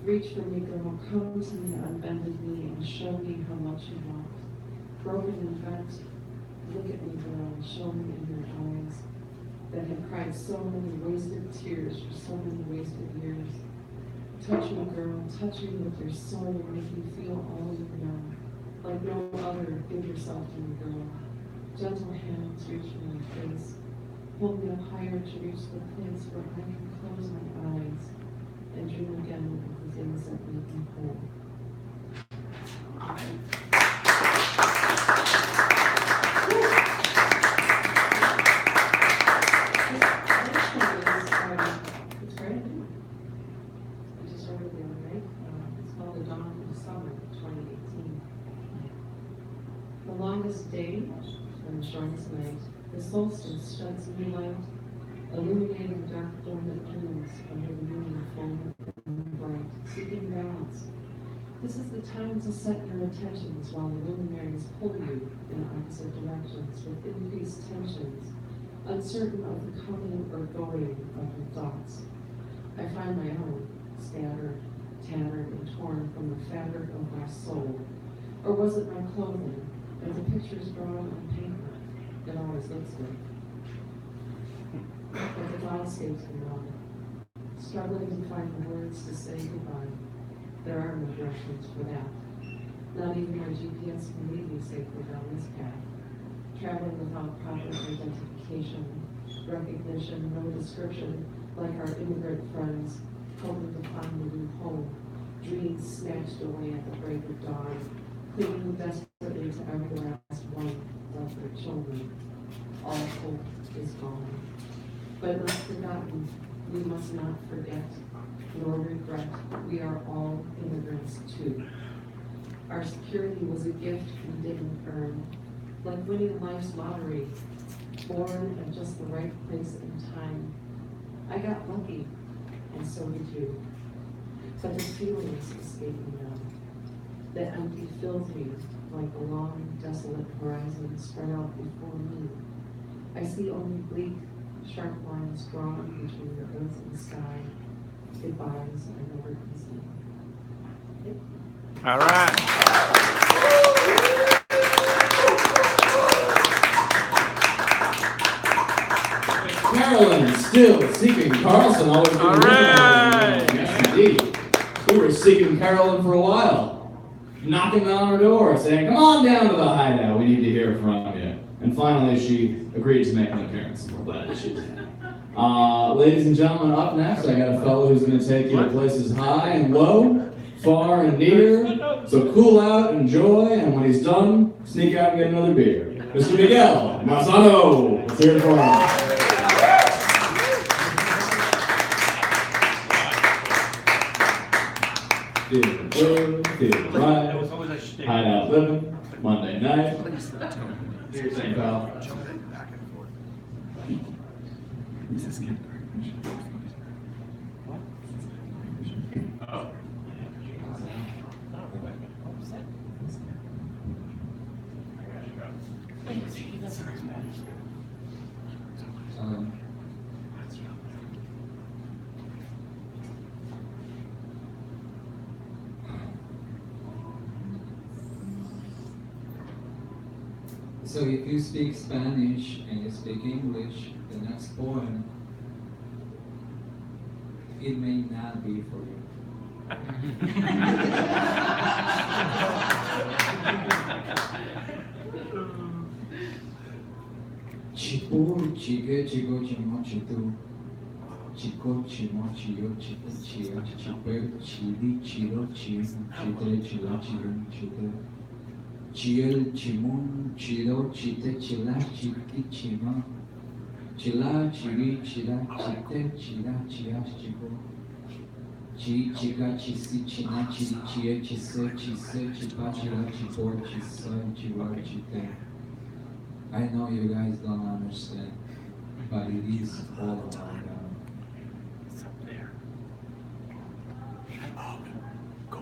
Reach for me, girl, come to me on bended knee and show me how much you want. Broken and bent, look at me, girl, and show me in your eyes that have cried so many wasted tears for so many wasted years. Touch me, girl, touch me with your soul and make me feel all you know. Like no other, give yourself to me, girl. Gentle hands reach for my face. Hold me up higher to reach the place where I can close my eyes and dream again of the things that make me whole. It's brand new. I just wrote it the other night. It's called The Dawn of the Summer, 2018. The longest day and the shortest night, the solstice sheds new light, illuminating dark dormant dreams under the moon full and bright, seeking balance. This is the time to set your attentions while the luminaries pull you in opposite directions with increased tensions, uncertain of the coming or going of your thoughts. I find my own scattered, tattered, and torn from the fabric of my soul. Or was it my clothing, or the pictures drawn on paper? It always looks good. but the thought escapes me now. Struggling to find the words to say goodbye. There are no directions for that. Not even my GPS can lead me safely down this path. Traveling without proper identification, recognition, no description, like our immigrant friends, hoping to find a new home, dreams snatched away at the break of dawn, clinging desperately to every last one of their children. All hope is gone. But not forgotten, we must not forget, nor regret, we are all immigrants too. Our security was a gift we didn't earn, like winning life's lottery, born at just the right place and time. I got lucky, and so did you. But the feelings escape me now. The empty fills me like the long, desolate horizon spread out before me. I see only bleak, sharp lines drawn between the earth and sky. Goodbyes I never can see. All right. Carolyn still seeking Carlson. Always been All right. Yes, indeed. We were seeking Carolyn for a while, knocking on her door, saying, "Come on down to the hideout. We need to hear from you." And finally, she agreed to make an appearance. We're glad that she did. Ladies and gentlemen, up next, I got a fellow who's going to take you to places high and low, far and near. So cool out, enjoy, and when he's done, sneak out and get another beer. Mr. Miguel Massano. Let's hear it for him. Feeling good, feeling right. Hideout living, Monday night. Do your thing, pal. So if you speak Spanish and you speak English, the next poem, it may not be for you. Chipo, chique, chico, chimo, chitu. Chico, chimo, chio, chico, chia, chipe, chili, chilo, chim, chite, chila, chilum, chite. Chiel, chimun, chilo, chite, chila, chiki, chima. Chila, chiri, chila, chite, chila, chia, chico. Chi, chica, chisi, china, chiri, chie, chise, chise, chipa, chila, chipor, chisa, chiwa, chite. I know you guys don't understand, but it is all about God. It's up there. Go.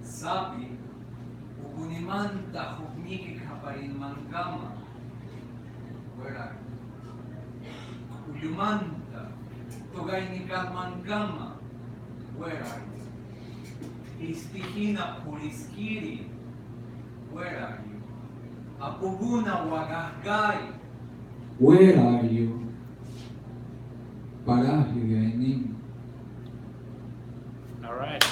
Sabi, ugunimanta hukmiki kaparin mangama. Where are you? Uyumanta, tugaynikan mangama. Where are you? Istihina puriskiri. Where are you? Apuguna wagahgai. Where are you? Parahyu yainin. All right.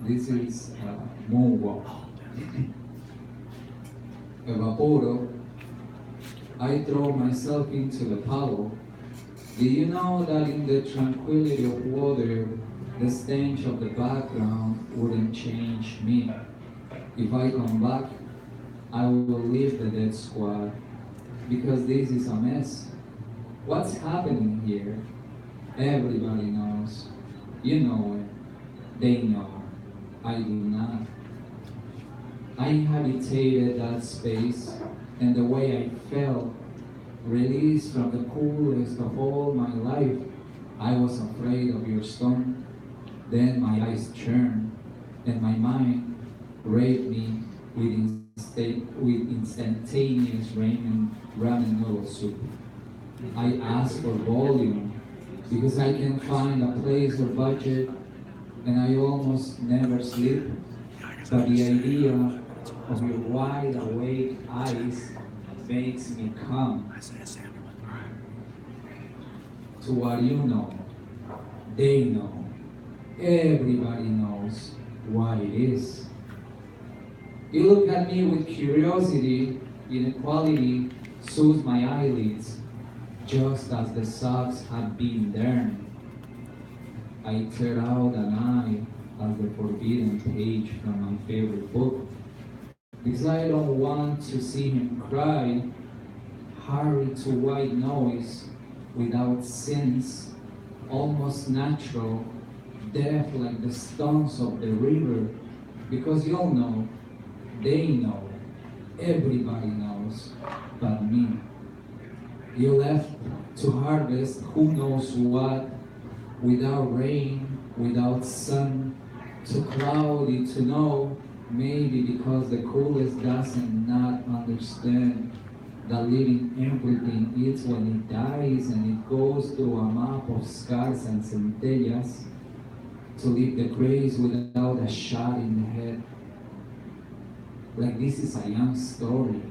This is moonwalk. Evaporo. I throw myself into the puddle. Do you know that in the tranquility of water, the stench of the background wouldn't change me? If I come back, I will leave the dead squad, because this is a mess. What's happening here? Everybody knows. You know it. They know. I do not. I inhabited that space, and the way I felt, released from the coolest of all my life, I was afraid of your stone. Then my eyes turned, and my mind raped me with instantaneous ramen noodle soup. I asked for volume, because I can find a place or budget and I almost never sleep. But the idea of your wide awake eyes makes me come to what you know. They know. Everybody knows what it is. You look at me with curiosity, inequality soothes my eyelids, just as the socks have been there. I tear out an eye as the forbidden page from my favorite book, because I don't want to see him cry, hurry to white noise without sense, almost natural, deaf like the stones of the river, because you'll know, they know, everybody knows, but me. You left to harvest who knows what, without rain, without sun, too cloudy to know, maybe because the coolest doesn't not understand that living everything eats when it dies and it goes through a map of scars and centellas to leave the graves without a shot in the head. Like this is a young story,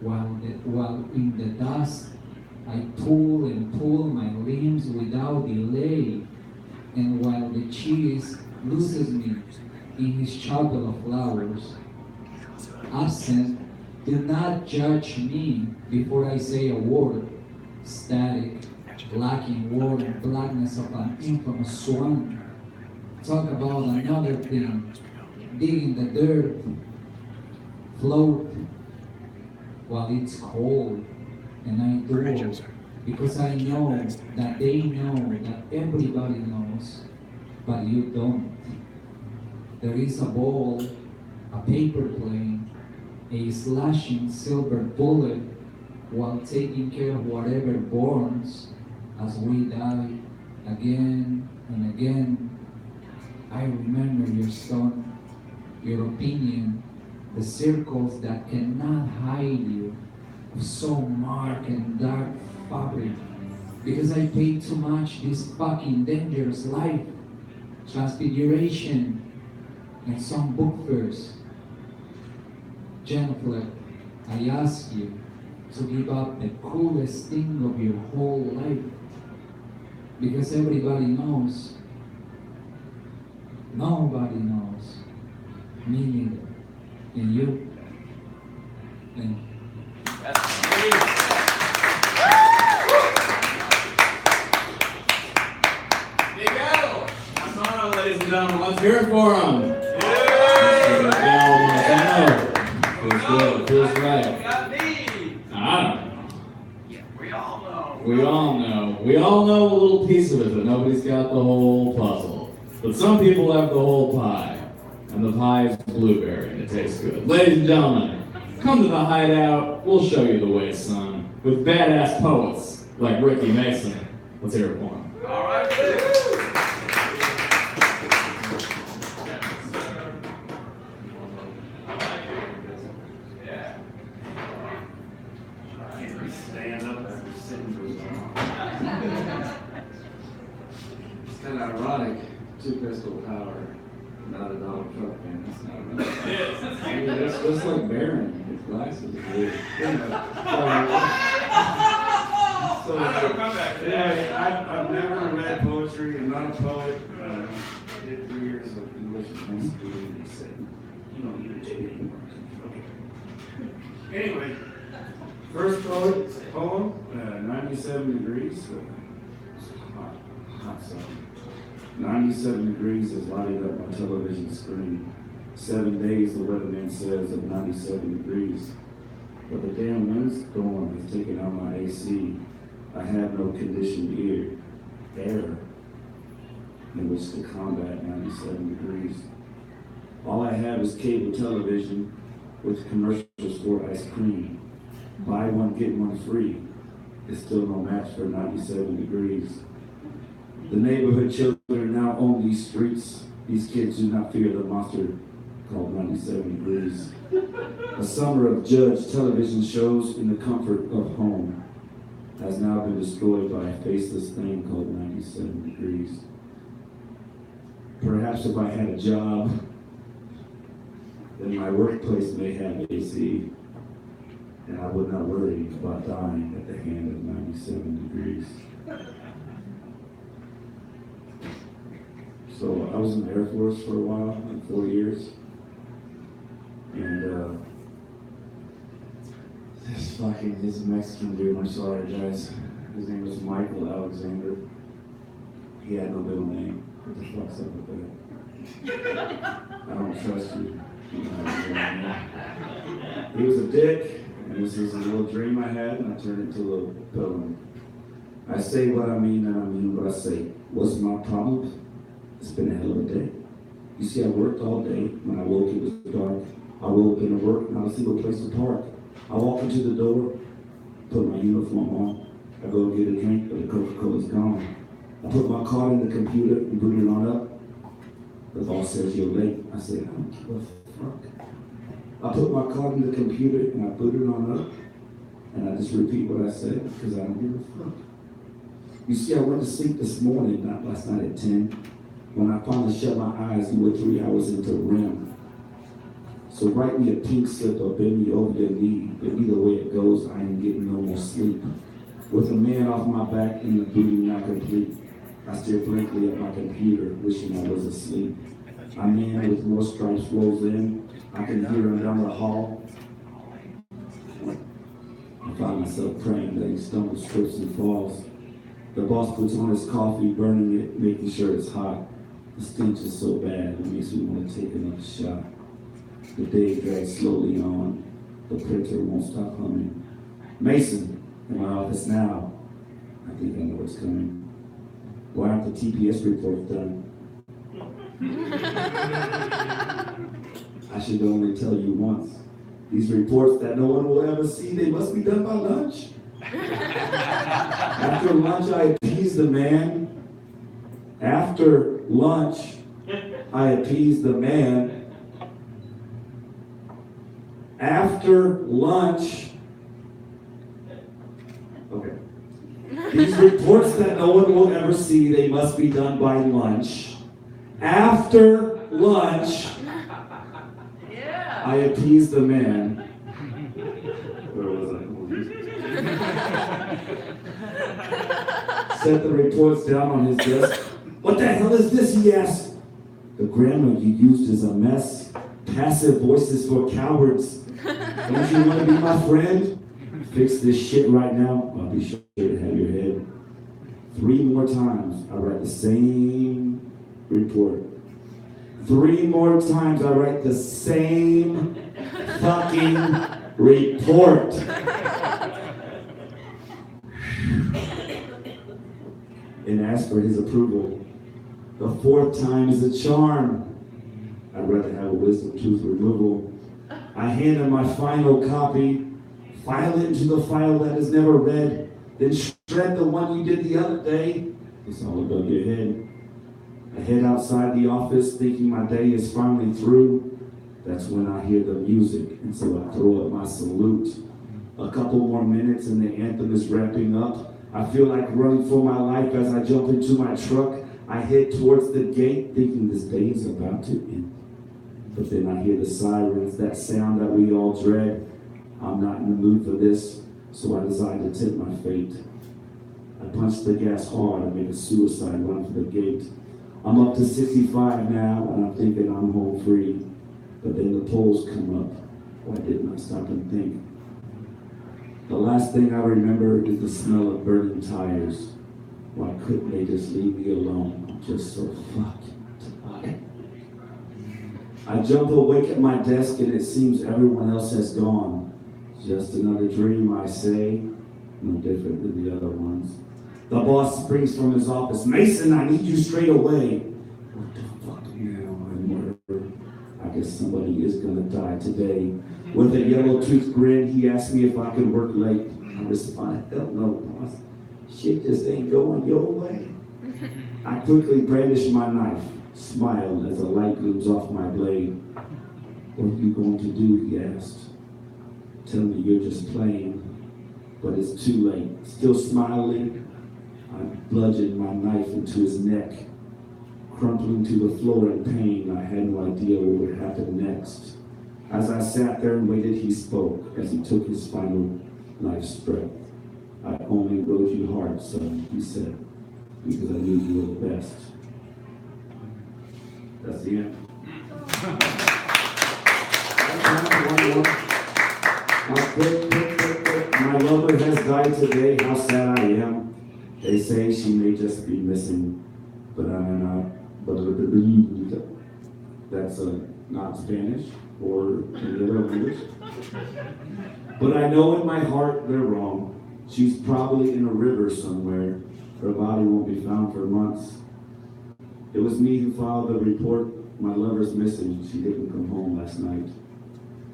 while in the dust I pull and pull my limbs without delay, and while the cheese loses me in his chapel of flowers. Absent, do not judge me before I say a word. Static, lacking word and blackness of an infamous swan. Talk about another thing, digging the dirt, float while it's cold, and I do it because I know that they know that everybody knows, but you don't. There is a ball, a paper plane, a slashing silver bullet, while taking care of whatever burns as we die again and again. I remember your stone, your opinion, the circles that cannot hide you, so marked and dark fabric, because I paid too much this fucking dangerous life, transfiguration, and some book fairs. Jennifer, I ask you to give up the coolest thing of your whole life, because everybody knows. Nobody knows. Me neither. And you. And Hideout! Come on, ladies and gentlemen, let's hear it for him. Feels good, feels right. I don't know. We all know. We all know a little piece of it, but nobody's got the whole puzzle. But some people have the whole pie, and the pie is blueberry, and it tastes good. Ladies and gentlemen, come to the Hideout. We'll show you the way, son. With badass poets like Ricky Mason. Let's hear it for him. All right. Stand up after sitting for so long. It's kind of ironic. Two pistol power, not a Donald Trump fan. That's not right. I mean, that's just like Barron. His glasses are weird. So, yeah, I've never read poetry. I'm not a poet. I did 3 years of English in high school, and they said, you don't need to do anymore. Okay. Anyway, first poem, 97 degrees. So it's hot sun. 97 degrees has lighted up my television screen. 7 days, the weatherman says, of 97 degrees. But the damn windstorm has taken out my AC. I have no conditioned air in which to combat 97 degrees. All I have is cable television with commercials for ice cream. Buy one, get one free. It's still no match for 97 degrees. The neighborhood children now own these streets. These kids do not fear the monster called 97 degrees. A summer of judge television shows in the comfort of home. has now been destroyed by a faceless thing called 97 degrees. Perhaps if I had a job, then my workplace may have AC, and I would not worry about dying at the hand of 97 degrees. So I was in the Air Force for a while, like 4 years, and this Mexican dude, I'm sorry guys, his name was Michael Alexander. He had no middle name. What the fuck's up with that? I don't trust you. He was a dick, and this is a little dream I had, and I turned it into a little poem. I say what I mean, and I mean what I say. What's my problem? It's been a hell of a day. You see, I worked all day. When I woke, it was dark. I rolled up into work, not a single place to park. I walk into the door, put my uniform on. I go get a drink, but the Coca-Cola's gone. I put my card in the computer and boot it on up. The boss says you're late. I said, I don't give a fuck. I put my card in the computer and I boot it on up. And I just repeat what I said because I don't give a fuck. You see, I went to sleep this morning, not last night at 10. When I finally shut my eyes, we were 3 hours into REM. So write me a pink slip or bend me over your knee. But either way it goes, I ain't getting no more sleep. With a man off my back and the booty not complete, I stare blankly at my computer, wishing I was asleep. A man with more stripes rolls in. I can hear him down the hall. I find myself praying that he stumbles, trips, and falls. The boss puts on his coffee, burning it, making sure it's hot. The stench is so bad, it makes me want to take another shot. The day drags slowly on. The printer won't stop humming. Mason, in my office now. I think I know what's coming. Why aren't the TPS reports done? I should only tell you once. These reports that no one will ever see, they must be done by lunch. After lunch, I appease the man. After lunch, I appease the man. After lunch, okay. These reports that no one will ever see, they must be done by lunch. After lunch, I appease the man. Where was I? Set the reports down on his desk. What the hell is this, he asked. The grammar you used is a mess. Passive voices for cowards. Don't you want to be my friend? Fix this shit right now. I'll be sure to have your head. 3 more times, I write the same report. 3 more times, I write the same fucking report. And ask for his approval. The 4th time is a charm. I'd rather have a wisdom tooth removal. I hand him my final copy, file it into the file that is never read, then shred the one you did the other day. It's all above your head. I head outside the office thinking my day is finally through. That's when I hear the music, and so I throw up my salute. A couple more minutes and the anthem is wrapping up. I feel like running for my life as I jump into my truck. I head towards the gate thinking this day is about to end. But then I hear the sirens, that sound that we all dread. I'm not in the mood for this, so I decide to tempt my fate. I punch the gas hard and make a suicide run for the gate. I'm up to 65 now, and I'm thinking I'm home free. But then the polls come up. Why didn't I stop and think? The last thing I remember is the smell of burning tires. Why couldn't they just leave me alone? I'm just so fucking tired. I jump awake at my desk and it seems everyone else has gone. Just another dream, I say, no different than the other ones. The boss springs from his office. Mason, I need you straight away. What the fuck now? I guess somebody is gonna die today. With a yellow-toothed grin, he asked me if I could work late. I responded, hell no, boss. Shit just ain't going your way. I quickly brandish my knife, smile as a light glooms off my blade. What are you going to do, he asked. Tell me you're just playing. but it's too late. Still smiling, I bludgeoned my knife into his neck. Crumpling to the floor in pain, I had no idea what would happen next. As I sat there and waited, he spoke as he took his final life's breath. I only wrote you hard, son, he said, because I knew you were the best. That's the end. My lover has died today, how sad I am. They say she may just be missing, but I'm not. That's not Spanish or any other language. But I know in my heart they're wrong. She's probably in a river somewhere. Her body won't be found for months. It was me who filed the report. My lover's missing. She didn't come home last night.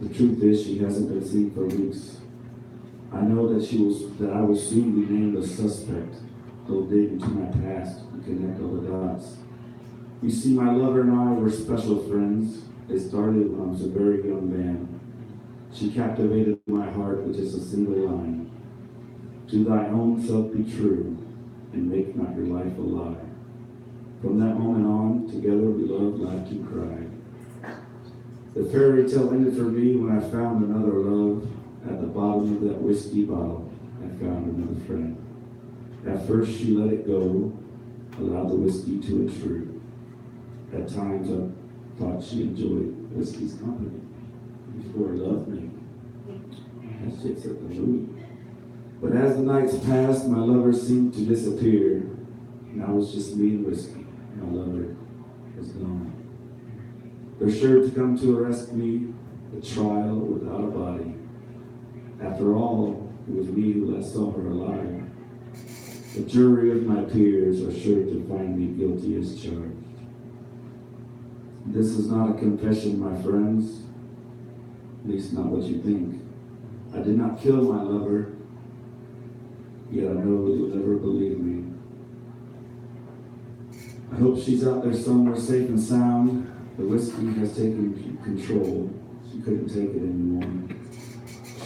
The truth is, she hasn't been seen for weeks. I know that I will soon be named a suspect. Go dig into my past and connect all the dots. You see, my lover and I were special friends. It started when I was a very young man. She captivated my heart with just a single line. To thy own self be true, and make not your life a lie. From that moment on, together we loved, laughed, and cried. The fairy tale ended for me when I found another love. At the bottom of that whiskey bottle, I found another friend. At first she let it go, allowed the whiskey to intrude. At times I thought she enjoyed whiskey's company before it loved me. That shit set the mood. But as the nights passed, my lover seemed to disappear. Now it's just me and whiskey. My lover is gone. They're sure to come to arrest me, a trial without a body. After all, it was me who last saw her alive. The jury of my peers are sure to find me guilty as charged. This is not a confession, my friends. At least not what you think. I did not kill my lover, yet I know you'll never believe me. I hope she's out there somewhere safe and sound. The whiskey has taken control. She couldn't take it anymore.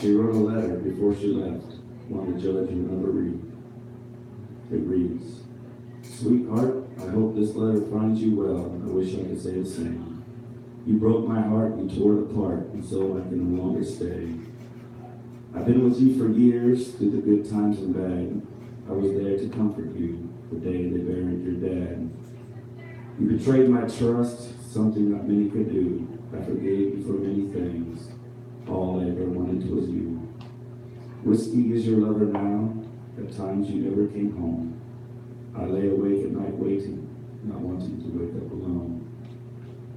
She wrote a letter before she left, one the judge would never read. It reads, "Sweetheart, I hope this letter finds you well. I wish I could say the same. You broke my heart, you tore it apart, and so I can no longer stay. I've been with you for years, through the good times and bad. I was there to comfort you the day they buried your dad. You betrayed my trust, something not many could do. I forgave you for many things. All I ever wanted was you. Whiskey is your lover now. At times you never came home. I lay awake at night waiting, not wanting to wake up alone.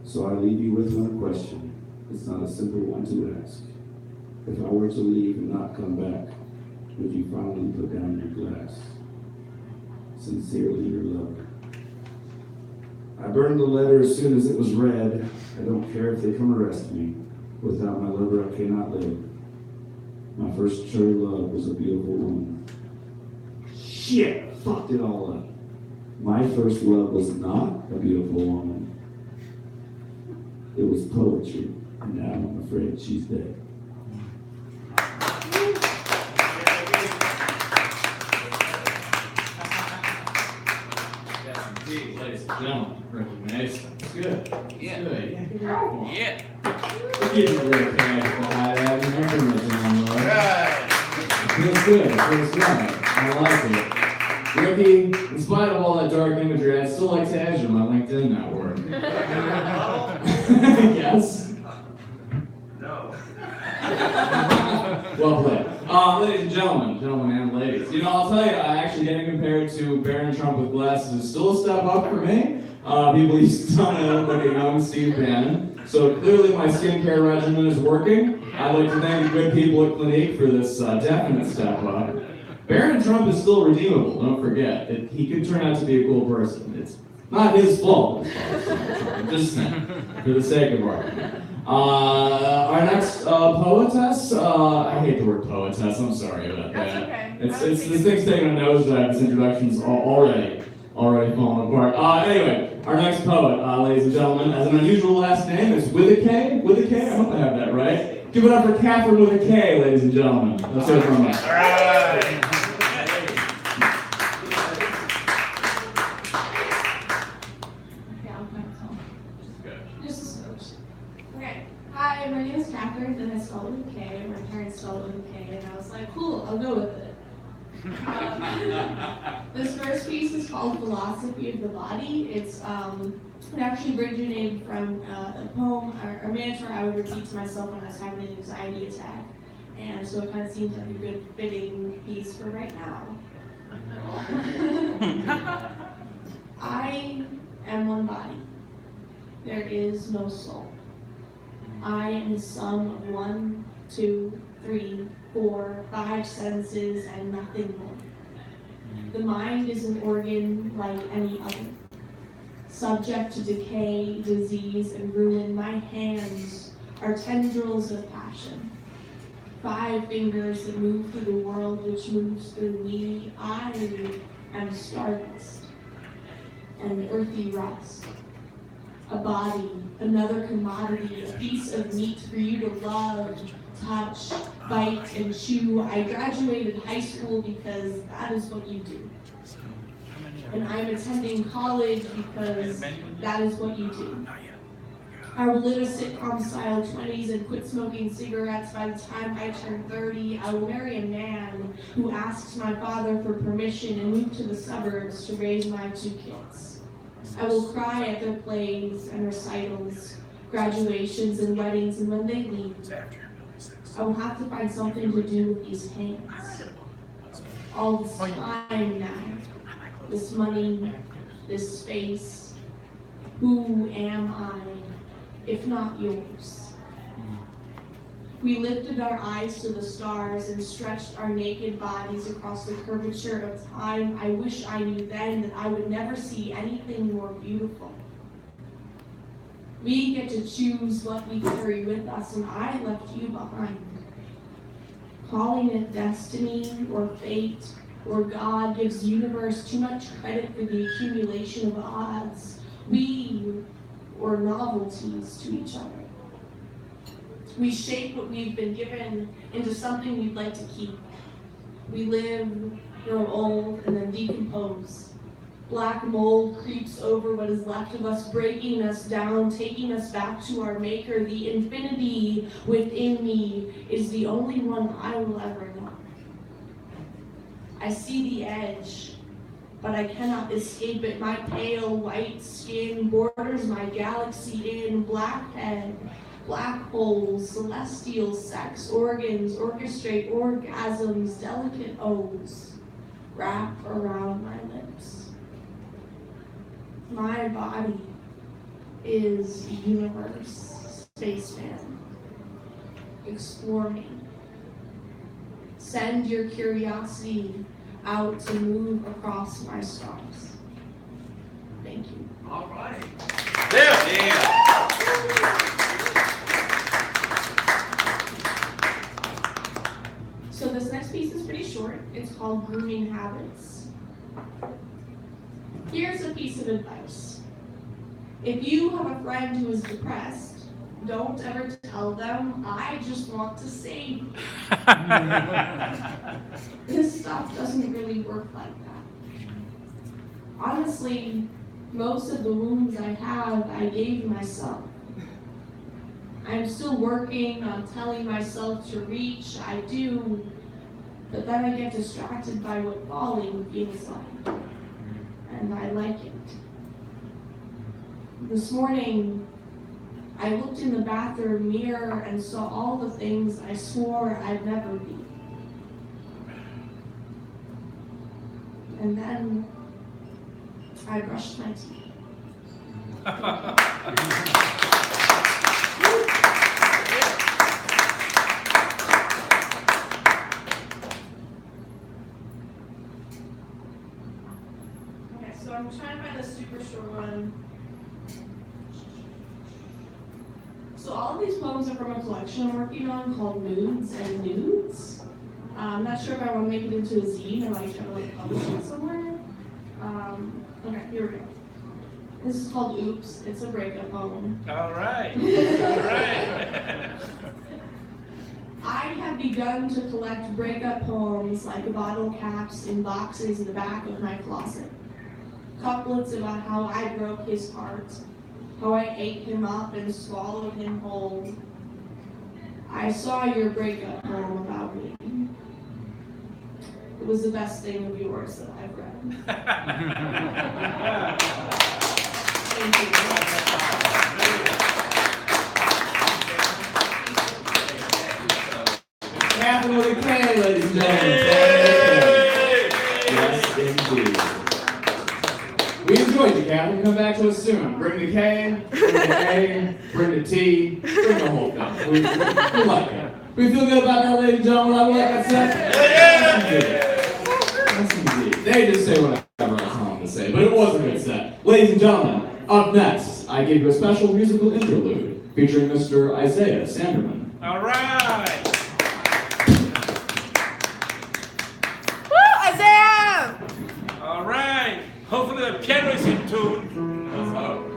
So I leave you with one question. It's not a simple one to ask. If I were to leave and not come back, would you finally put down your glass? Sincerely, your lover." I burned the letter as soon as it was read. I don't care if they come arrest me. Without my lover, I cannot live. My first true love was a beautiful woman. Shit, fucked it all up. My first love was not a beautiful woman. It was poetry, and now I'm afraid she's dead. Ladies and gentlemen, recognition. It's good. Yeah. It's good. Yeah. Give it a great hand for Hideout. Remember me, gentlemen. Right. It feels good. It feels right. I like it. Ricky, in spite of all that dark imagery, I'd still like to add you my LinkedIn network. Yes. No. Well played. Ladies and gentlemen and ladies, I'll tell you, actually getting compared to Baron Trump with glasses is still a step up for me. People used to tell me I look like a young Steve Bannon. So clearly my skincare regimen is working. I'd like to thank the good people at Clinique for this definite step up. Baron Trump is still redeemable, don't forget. He could turn out to be a cool person. It's not his fault. I'm just saying, for the sake of argument. Our next poetess, I hate the word poetess, I'm sorry about that. That's okay. It's this thing's taking a nosedive, this introduction's already falling apart. Anyway, our next poet, ladies and gentlemen, has an unusual last name. It's with a K, I hope I have that right. Give it up for Catherine with a K, ladies and gentlemen. Let's hear it from her. All right. Yeah, okay, just a smooch. Okay, hi, my name is Catherine, and I spelled it with a K. My parents spelled it with a K, and I was like, cool, I'll go with it. This first piece is called Philosophy of the Body. It actually originated from a poem or a mantra I would repeat to myself when I was having an anxiety attack. And so it kind of seems like a good fitting piece for right now. I am one body. There is no soul. I am the sum of 1, 2, 3, 4, 5 senses and nothing more. The mind is an organ like any other, subject to decay, disease, and ruin. My hands are tendrils of passion, 5 fingers that move through the world, which moves through me. I am stardust and earthy rust. A body, another commodity, a piece of meat for you to love, touch, bite, and chew. I graduated high school because that is what you do. And I'm attending college because that is what you do. I will live a sitcom-style 20s and quit smoking cigarettes by the time I turn 30. I will marry a man who asks my father for permission and move to the suburbs to raise my 2 kids. I will cry at their plays and recitals, graduations and weddings, and when they leave, I will have to find something to do with these hands. All this time now, this money, this space, who am I, if not yours? We lifted our eyes to the stars and stretched our naked bodies across the curvature of time. I wish I knew then that I would never see anything more beautiful. We get to choose what we carry with us, and I left you behind. Calling it destiny or fate or God gives the universe too much credit for the accumulation of odds. We were novelties to each other. We shape what we've been given into something we'd like to keep. We live, grow old, and then decompose. Black mold creeps over what is left of us, breaking us down, taking us back to our maker. The infinity within me is the only one I will ever know. I see the edge, but I cannot escape it. My pale white skin borders my galaxy in. Black head, black holes, celestial sex organs, orchestrate orgasms, delicate O's wrap around my lips. My body is the universe, spaceman. Explore me. Send your curiosity out to move across my stars. Thank you. All right. Yeah. So this next piece is pretty short. It's called Grooming Habits. Here's a piece of advice. If you have a friend who is depressed, don't ever tell them, I just want to save you. This stuff doesn't really work like that. Honestly, most of the wounds I have, I gave myself. I'm still working on telling myself to reach, I do, but then I get distracted by what falling feels like. And I like it. This morning, I looked in the bathroom mirror and saw all the things I swore I'd never be. And then I brushed my teeth. Okay, so I'm trying to find a super short one. So all of these poems are from a collection I'm working on called Moods and Nudes. I'm not sure if I want to make it into a zine or like try to publish it somewhere. Okay, here we go. This is called Oops. It's a breakup poem. All right. All right. I have begun to collect breakup poems like bottle caps in boxes in the back of my closet. Couplets about how I broke his heart, how I ate him up and swallowed him whole. I saw your breakup poem about me. It was the best thing of yours that I've read. Thank you. Capital with a K, ladies and gentlemen. Yes, indeed. We enjoyed you, Catherine. Come back to us soon. Bring the K, bring the A, bring the T, bring the whole thing. We like that. We feel good about that, ladies and gentlemen. I like that set. Yes, indeed. They just say whatever I tell them to say, but it was a good set. Ladies and gentlemen, up next, I give you a special musical interlude featuring Mr. Isaiah Sanderman. All right. All right. Hopefully the piano is in tune. Let's hope.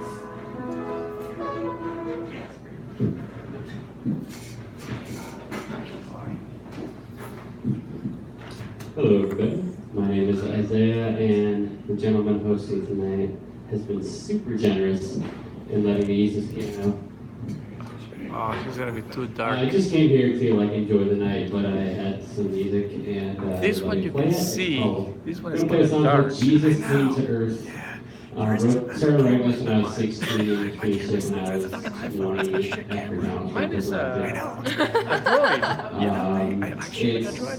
Hello, everybody. My name is Isaiah, and the gentleman hosting tonight has been super generous in letting me use his piano. Oh, it's gonna be too dark. I just came here to enjoy the night, but I had some music and This one you can see. This one is play a song dark. called Jesus Came to Earth. Started writing this when I was 16 and finished it when I was 20 after now. Mine is It's Android.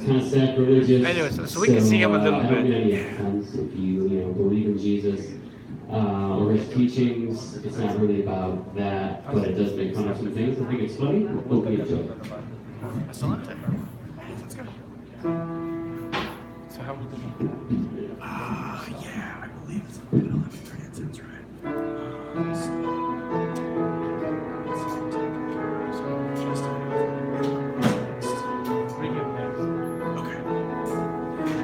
kind of sacrilegious. Anyway, so we can see him a little I don't bit. get any offense if you believe in Jesus or his teachings. It's not really about that, but it does make fun of some things. I think it's funny. Hope you enjoy it. I still have time. Let's go. So how we doing? Yeah, I believe it's 11:30. It sounds right. Bring him next. Okay. I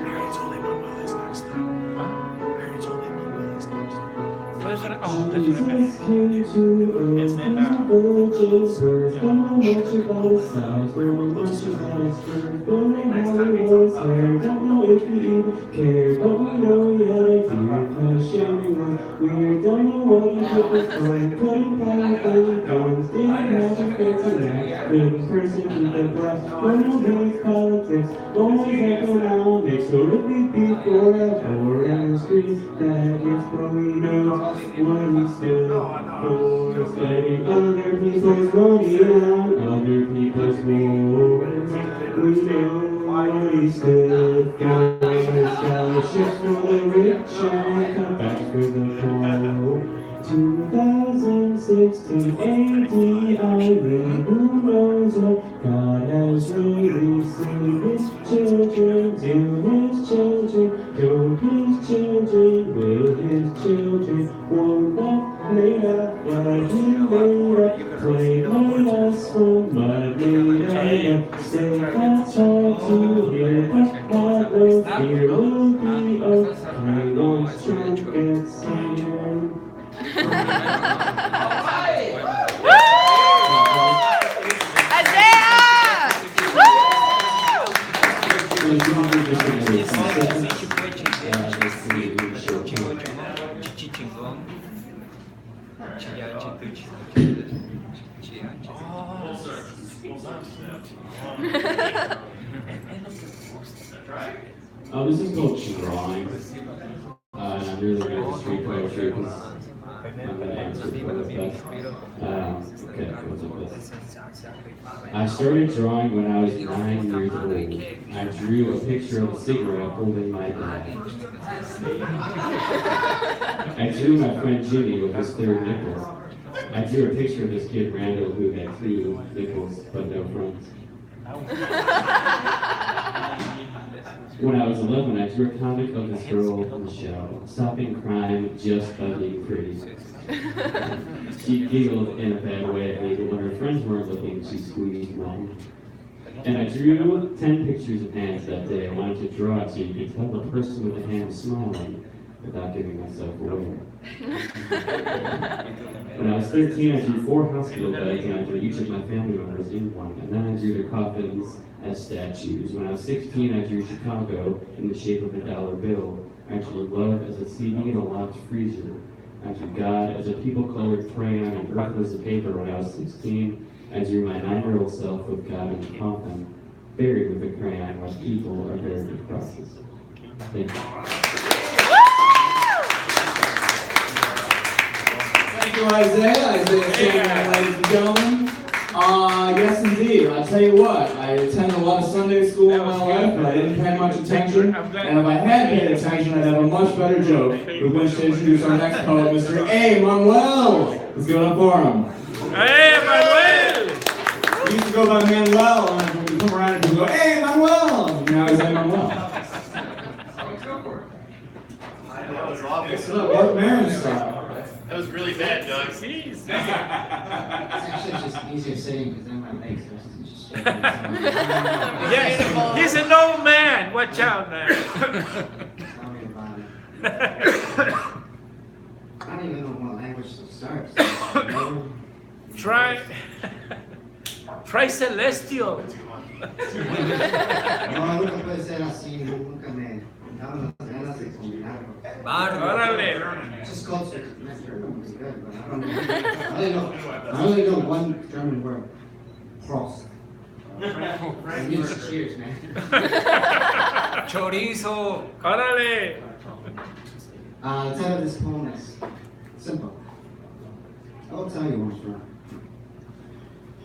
already told him on Willie's next though. Huh? I already told him on Willie's next. What is that? Oh, that's what I meant. It's in Spending other people's money on other people's wars. We know what he stood for. Scholarships for the rich and cutbacks for the poor. 2016 AD, I mean, who knows what God has released to his children, to his children, to his children, will his children, won't that made up what he made up, clay made us from mud made up, say that's hard to hear, but God no fear will be okay, on trumpets here. This is called drawing. I'm really good at street poetry because I'm going to answer for the best. Okay, what's up this? I started drawing when I was 9 years old. I drew a picture of a cigarette holding my dad. I drew my friend Jimmy with his third nickel. I drew a picture of this kid Randall who had 2 nickels but no friends. When I was 11, I drew a comic of this girl, Michelle, stopping crime just by being pretty. She giggled in a bad way at me, but when her friends weren't looking, she squeezed mine. And I drew 10 pictures of hands that day. I wanted to draw it so you could tell the person with the hand smiling without giving myself away. When I was 13, I drew 4 hospital beds, and I drew each of my family members in one, and then I drew their coffins as statues. When I was 16, I drew Chicago in the shape of a dollar bill. I drew love as a CD in a locked freezer. I drew God as a people-colored crayon and earth as a paper. When I was 16, I drew my 9-year-old self with God in a coffin, buried with a crayon while people are buried with crosses. Thank you. Thank you, Isaiah. Isaiah Sandman, ladies and gentlemen. Yes, indeed. I'll tell you what, I attended a lot of Sunday school in my life, but I didn't pay much attention. And if I had paid attention, I'd have a much better joke with which to introduce our next poet, Mr. A. Manuel. Let's give it up for him. Hey, Manuel! He used to go by Manuel, and when you come around and people go, hey, Manuel! Now he's like Manuel. That was awful. It's Mark Maron style. That was really bad, Doug. It's actually just easier sitting because then my legs are just straight. Yeah, he's an old man. Watch out now. Sorry about it. I don't even know what language to start. Try Celestial. No, nunca puede ser así, nunca me daban las ganas de combinarlo. Órale. Just culture. My German was good, but I only know one German word. Prost. It means cheers, man. Chorizo. Órale. The title of this poem is simple. I will tell you where I'm from.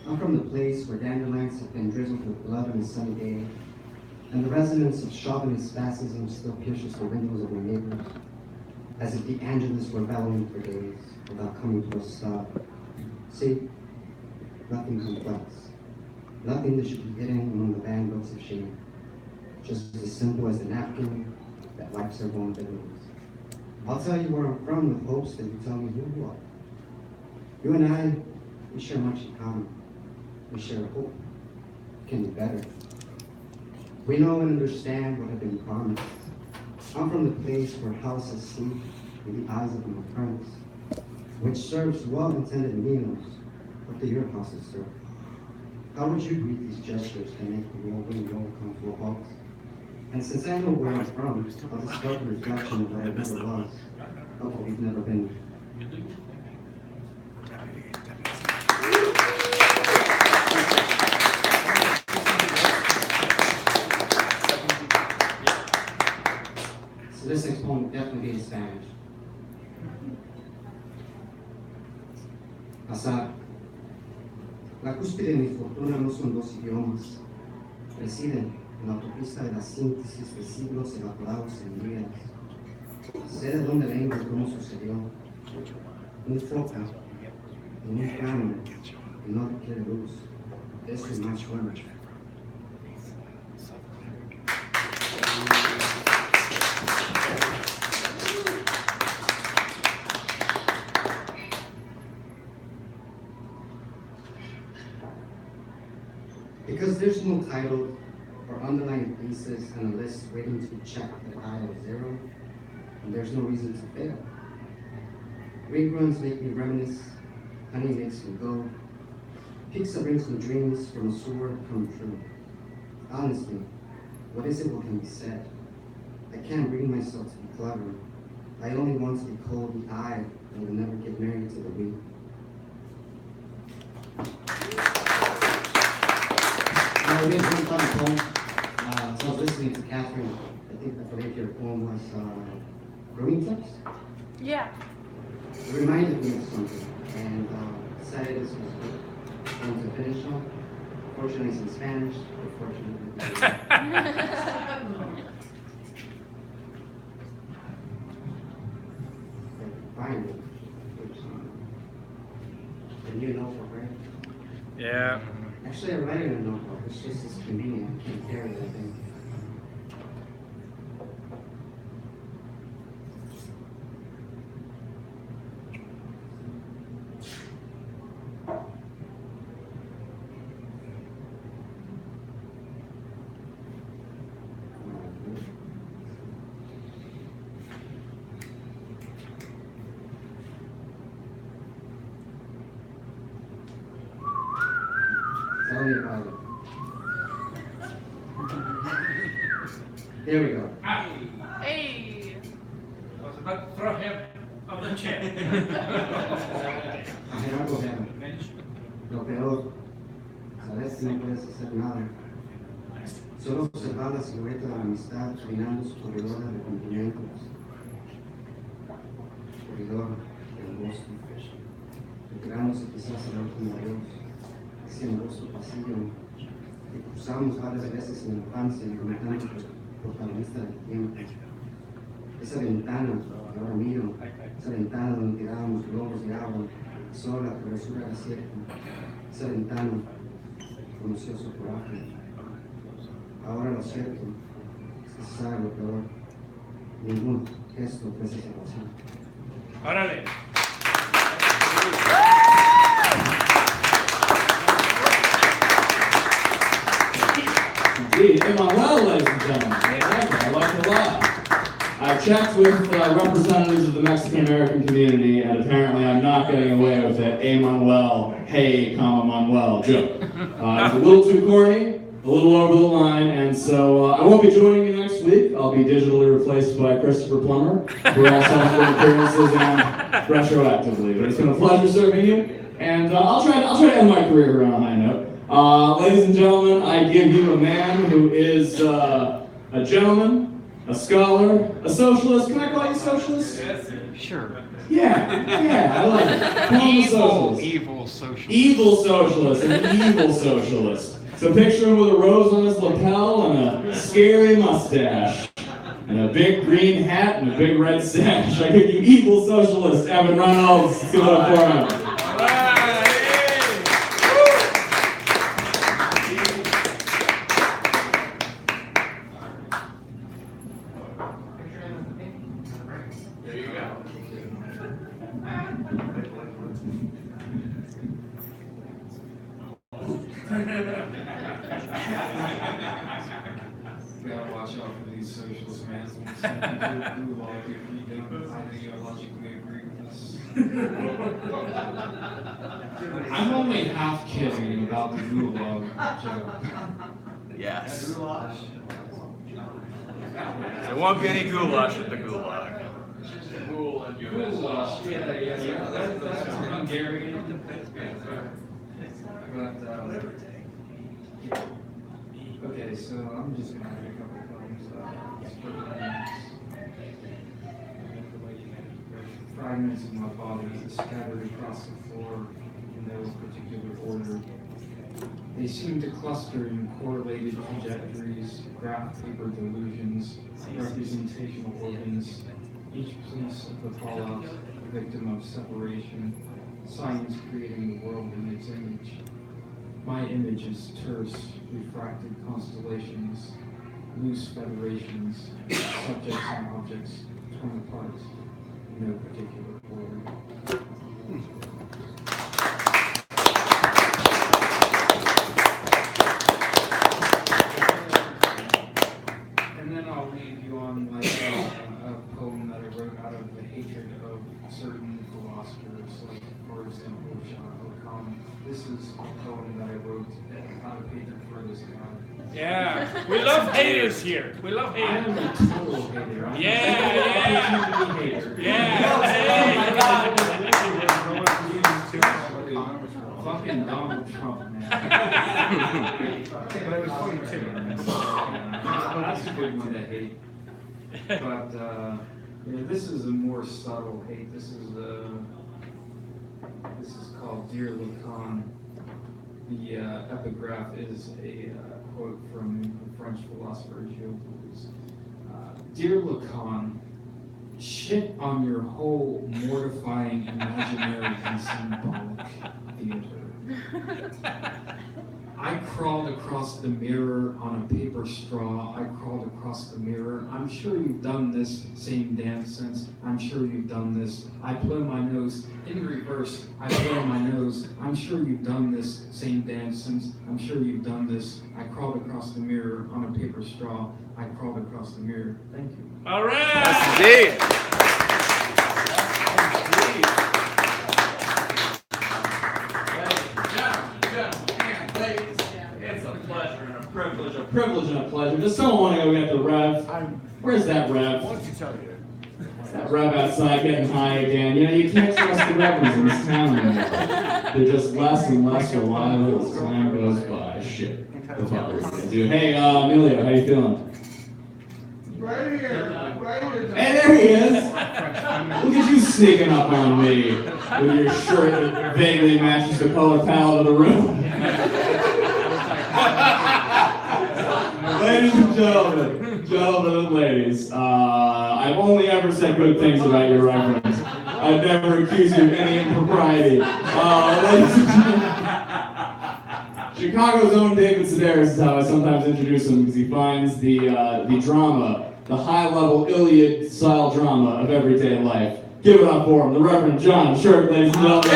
I'm from the place where dandelions have been drizzled with blood on a sunny day, and the resonance of chauvinist fascism still pierces the windows of my neighbors, as if the Angelus were bellowing for days without coming to a stop. See, nothing complex, nothing that should be hidden among the banned books of shame, just as simple as the napkin that wipes our vulnerabilities. I'll tell you where I'm from with hopes that you tell me who you are. You and I, we share much in common. We share hope. It can be better. We know and understand what had been promised. I'm from the place where houses sleep with the eyes of my friends, which serves well-intended meals. What do your houses serve? How would you greet these gestures that make the rolling roll come to a halt? And since I know where I'm from, I'll discover a reflection of what I never was, of what we've never been. So this next poem will definitely be in Spanish. Azar. La cúspide de mi fortuna no son 2 idiomas. Residen en la autopista de la síntesis de siglos evaporados en días. Sé de dónde vengo y cómo sucedió. Un foca en un plano que no requiere luz. Eso es más bueno. Because there's no title or underlying thesis and a list waiting to be checked at aisle 0, and there's no reason to fail. Reruns make me reminisce, honey makes me go, pizza brings me dreams from a sewer come true. Honestly, what is it what can be said? I can't bring myself to be clever. I only want to be called the I that will never get married to the we. I was really fun poem. So I was listening to Catherine. I believe your poem was Growing Tips? Yeah. It reminded me of something, and decided this was good poem to finish on. Fortunately, it's in Spanish. Unfortunately, finally, the new notebook, right? Yeah. Actually, I write it in a notebook. It's just as convenient. I can't carry it, I think. There we go. Hey! I was about to throw him on the chair. A Gerardo Herrera. Lo peor, sabes que no puedes hacer nada. Solo observar la silueta de la amistad caminando su corredor de arrepentimientos. Corredor del bosque. Retirándose quizás el último adiós. Ese angosto pasillo que cruzamos varias veces en la infancia y comentando protagonista del tiempo. Esa ventana que ahora miro, esa ventana donde tirábamos globos de agua, solo la travesura era cierta. Esa ventana conoció su coraje. Ahora lo cierto es que se sabe lo peor. Ningún gesto ofrece salvación. ¡Órale! Indeed, Emmanuel, ladies and gentlemen. I like it a lot. I've checked with representatives of the Mexican American community, and apparently I'm not getting away with that Emmanuel, hey, comma, Manuel joke. It's a little too corny, a little over the line, and so I won't be joining you next week. I'll be digitally replaced by Christopher Plummer for all subsequent appearances and retroactively. But it's been a pleasure serving you, and I'll try to end my career here on a high note. Ladies and gentlemen, I give you a man who is a gentleman, a scholar, a socialist. Can I call you socialist? Sure. Yeah, I like it. Call him a socialist. Evil socialist. Evil socialist, an evil socialist. So picture him with a rose on his lapel and a scary mustache, and a big green hat and a big red sash. I give you evil socialist, Evan Reynolds. Let's give it up for him. Gotta watch out for these socialist assholes. Some people if you don't ideologically agree with us. I'm only half kidding about the gulag joke. Yes. There won't be any goulash at the gulag. Goulash, yeah, that's Hungarian. But, okay, so I'm just gonna make a couple fragments of my body scattered across the floor in no particular order. They seem to cluster in correlated trajectories, graph paper delusions, representational organs, each piece of the fallout, a victim of separation, science creating the world in its image. My image is terse, refracted constellations, loose federations, subjects and objects torn apart in no particular order. And then I'll leave you on like a poem that I wrote out of the hatred of certain philosophers, like for example, John. This is a poem that I wrote out of hatred for this guy. Yeah, we love haters here. We love I am haters. a total hater. Fucking Donald Trump, man. But it was funny too. That's a good one to hate. But yeah, this is a more subtle hate. This is called Dear Lacan. The epigraph is a quote from the French philosopher Gilles Deleuze. Dear Lacan, shit on your whole mortifying imaginary and symbolic theater. I crawled across the mirror on a paper straw. I crawled across the mirror. I'm sure you've done this same dance since. I'm sure you've done this. I blow my nose in reverse. I blow my nose. I'm sure you've done this same dance since. I'm sure you've done this. I crawled across the mirror on a paper straw. I crawled across the mirror. Thank you. All right. Yes, indeed. It's a pleasure and a privilege of privilege and a pleasure. Does someone want to go get the Rev? Where's that Rev? Why don't you tell you? That Rev outside getting high again. You know, you can't trust the Reverends in this town anymore. They're just less and less reliable as time goes by. Shit. The fuck are we gonna do? Hey, Emilio, how you feeling? Right here, right here. Hey, there he is! Look at you sneaking up on me with your shirt that vaguely matches the color palette of the room. Ladies and gentlemen and ladies, I've only ever said good things about your reverends. I've never accused you of any impropriety. Ladies and gentlemen, Chicago's own David Sedaris is how I sometimes introduce him because he finds the drama, the high-level Iliad-style drama of everyday life. Give it up for him, the Reverend John Shirk, ladies and gentlemen.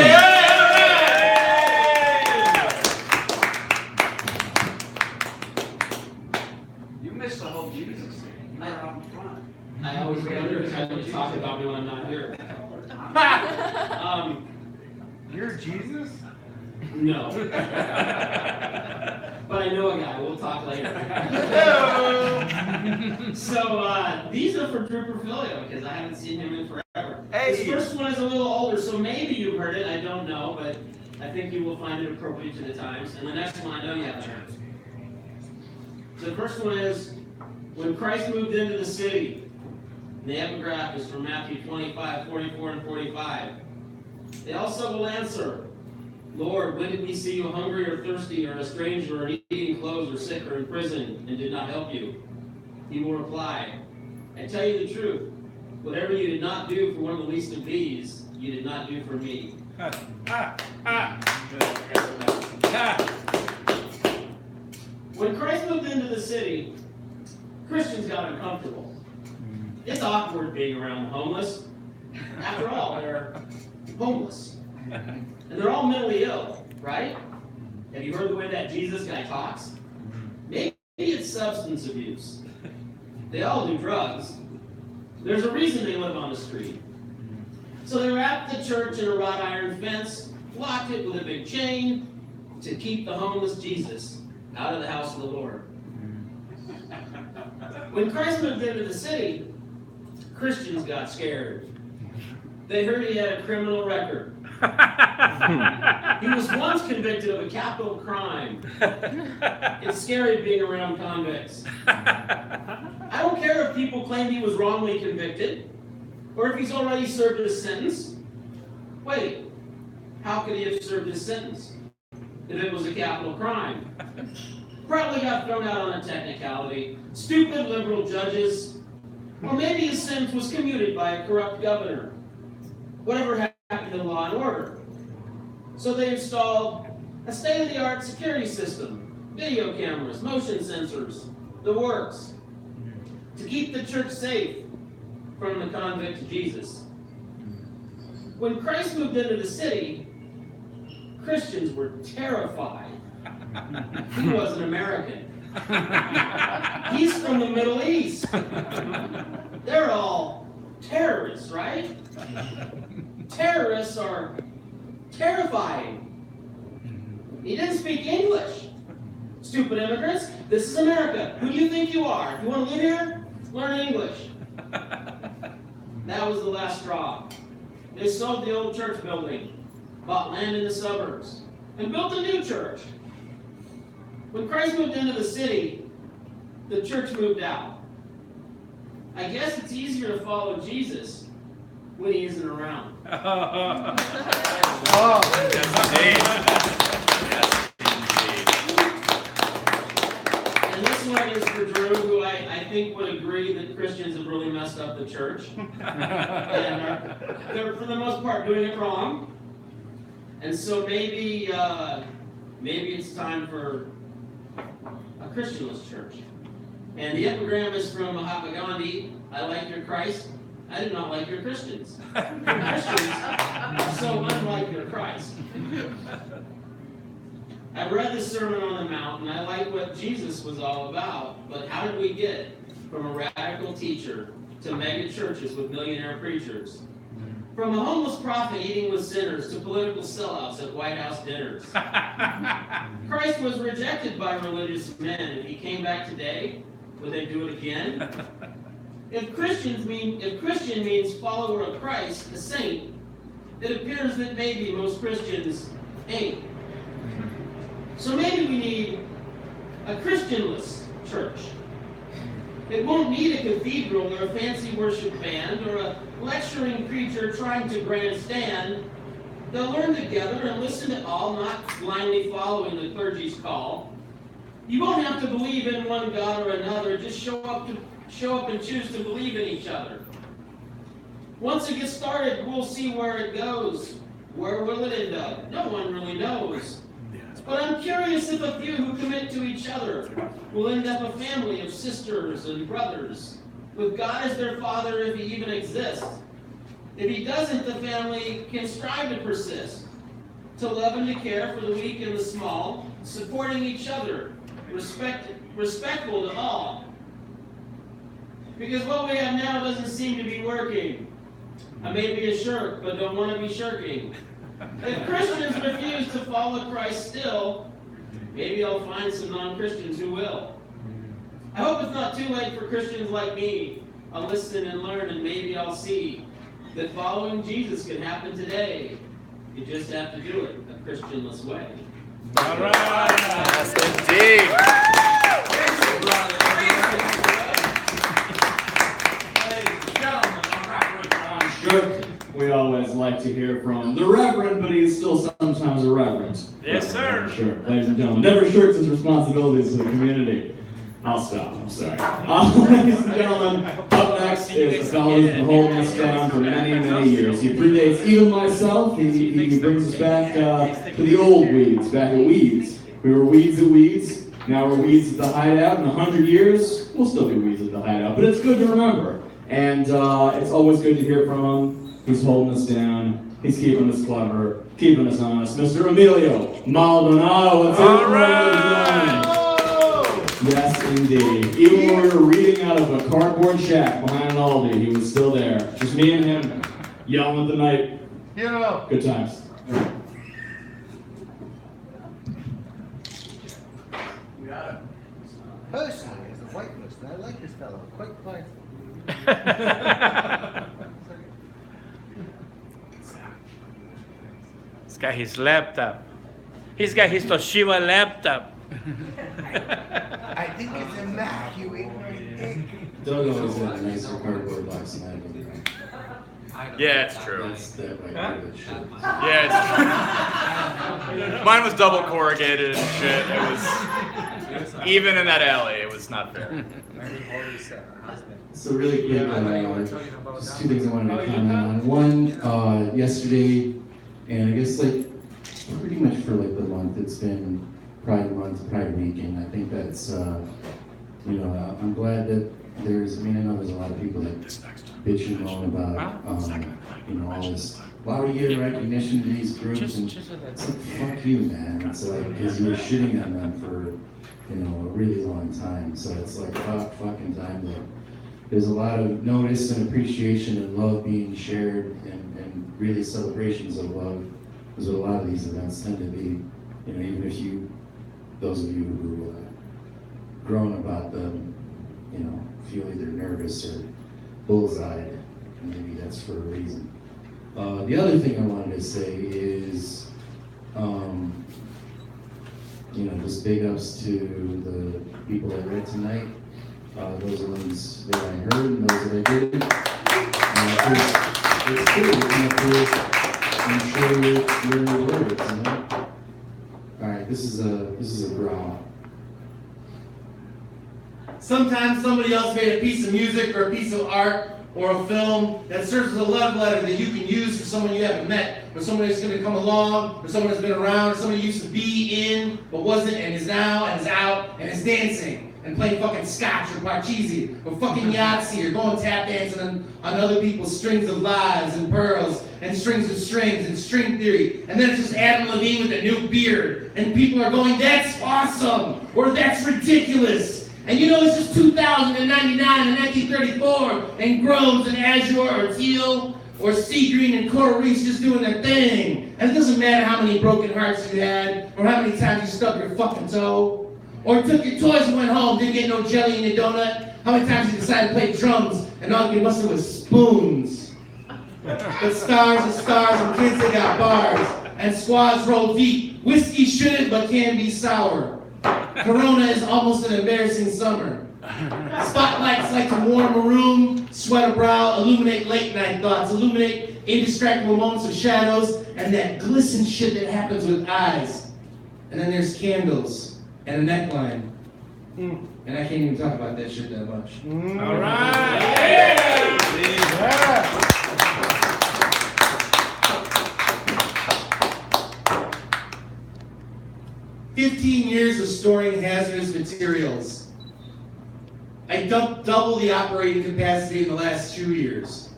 You missed the whole Jesus thing. You're out in front. I always wonder how you talk about me when I'm not here. You're Jesus? No. But I know a guy. We'll talk later. So these are for Trooper Filio because I haven't seen him in forever. Hey. This first one is a little older, so maybe you've heard it. I don't know, but I think you will find it appropriate to the times. And the next one I know you haven't heard. So the first one is when Christ moved into the city. And the epigraph is from Matthew 25, 44, and 45. They also will answer, Lord, when did we see you hungry or thirsty or a stranger or needing clothes or sick or in prison and did not help you? He will reply, I tell you the truth, whatever you did not do for one of the least of these, you did not do for me. When Christ moved into the city, Christians got uncomfortable. It's awkward being around the homeless. After all, they're homeless. And they're all mentally ill, right? Have you heard the way that Jesus guy talks? Maybe it's substance abuse. They all do drugs. There's a reason they live on the street. So they wrapped the church in a wrought iron fence, locked it with a big chain to keep the homeless Jesus out of the house of the Lord. When Christ moved into the city, Christians got scared. They heard he had a criminal record. He was once convicted of a capital crime. It's scary being around convicts. I don't care if people claim he was wrongly convicted, or if he's already served his sentence. Wait, how could he have served his sentence if it was a capital crime? Probably got thrown out on a technicality. Stupid liberal judges. Or maybe his sentence was commuted by a corrupt governor. Whatever happened to law and order. So they installed a state-of-the-art security system, video cameras, motion sensors, the works, to keep the church safe from the convict Jesus. When Christ moved into the city, Christians were terrified. He wasn't American. He's from the Middle East. They're all terrorists, right? Terrorists are terrifying. He didn't speak English. Stupid immigrants. This is America. Who do you think you are? If you want to live here, learn English. That was the last straw. They sold the old church building, bought land in the suburbs, and built a new church. When Christ moved into the city, the church moved out. I guess it's easier to follow Jesus when he isn't around. And this one is for Drew, who I think would agree that Christians have really messed up the church. And they're, for the most part, doing it wrong. And so maybe it's time for a Christianless church. And the epigram is from Mahatma Gandhi. I like your Christ. I do not like your Christians. Your Christians are so unlike your Christ. I read the Sermon on the Mount, and I like what Jesus was all about. But how did we get from a radical teacher to mega churches with millionaire preachers? From a homeless prophet eating with sinners to political sellouts at White House dinners. Christ was rejected by religious men. If he came back today, would they do it again? If Christian means follower of Christ, a saint, it appears that maybe most Christians ain't. So maybe we need a Christianless church. It won't need a cathedral or a fancy worship band or a lecturing preacher trying to grandstand. They'll learn together and listen to all, not blindly following the clergy's call. You won't have to believe in one God or another. Just show up and choose to believe in each other. Once it gets started, we'll see where it goes. Where will it end up? No one really knows. But I'm curious if a few who commit to each other will end up a family of sisters and brothers, with God as their father if he even exists. If he doesn't, the family can strive to persist, to love and to care for the weak and the small, supporting each other, respectful to all. Because what we have now doesn't seem to be working. I may be a shirk, but don't want to be shirking. If Christians refuse to follow Christ still, maybe I'll find some non-Christians who will. I hope it's not too late for Christians like me. I'll listen and learn, and maybe I'll see that following Jesus can happen today. You just have to do it a Christianless way. All right. Yes, indeed. Sure. We always like to hear from the Reverend, but he's still sometimes a Reverend. Yes, sir. Sure, ladies and gentlemen, never shirks his responsibilities to the community. I'll stop, I'm sorry. Ladies and gentlemen, up next is a fellow who's been holding us down for many, many years. He predates even myself. He brings us back to the old weeds, back at Weeds. We were weeds at Weeds, now we're weeds at the Hideout. In 100 years, we'll still be weeds at the Hideout, but it's good to remember. And it's always good to hear from him. He's holding us down. He's keeping us clever, keeping us honest. Mr. Emilio Maldonado, what's up? Yes, indeed. Even when we were reading out of a cardboard shack behind an Aldi, he was still there. Just me and him, yelling at the night. You know. Good times. We got it. Personally, as a white person, I like this fellow quite quietly. He's got his laptop. He's got his Toshiba laptop. I think it's immaculate. Doug always had a nicer cardboard box than I did. Yeah, it's true. That's that right there, that shit. Yeah, it's true. Mine was double corrugated and shit. It was even in that alley. It was not fair. So really quick, just two things I wanted to comment on. One, yesterday, and I guess like pretty much for like the month, it's been Pride Month, Pride Weekend. I think that's, I'm glad that there's, I know there's a lot of people that bitch and moan about, all this. Why are we giving recognition to these groups? And it's like, fuck you, man. It's like, because you were shitting on them for, a really long time. So it's like, fucking time that there's a lot of notice and appreciation and love being shared and really celebrations of love is what a lot of these events tend to be. Even if those of you who grown about them, feel either nervous or bullseyed, maybe that's for a reason. The other thing I wanted to say is, just big ups to the people I read tonight. Those are ones that I heard and those that I didn't. It's cool to come up here and show your words, All right, this is a growl. Sometimes somebody else made a piece of music or a piece of art or a film that serves as a love letter that you can use for someone you haven't met, or someone that's going to come along, or someone that's been around, or someone you used to be in but wasn't and is now and is out and is dancing and playing fucking scotch or parcheesi or fucking Yahtzee or going tap dancing on other people's strings of lives and pearls and strings of strings and string theory. And then it's just Adam Levine with a new beard and people are going, that's awesome or that's ridiculous. And it's just 2099 and 1934 and Groves and Azure or Teal Or Sea Green and Coral Reefs just doing their thing. And it doesn't matter how many broken hearts you had, or how many times you stubbed your fucking toe, or took your toys and went home, didn't get no jelly in your donut. How many times you decided to play drums and all you busted with spoons? But stars are stars and kids they got bars. And squads roll deep. Whiskey shouldn't but can be sour. Corona is almost an embarrassing summer. Spotlights like to warm a room, sweat a brow, illuminate late night thoughts, illuminate indistractable moments of shadows, and that glisten shit that happens with eyes. And then there's candles and a neckline. And I can't even talk about that shit that much. All right. Yeah. 15 years of storing hazardous materials. I dumped double the operating capacity in the last 2 years.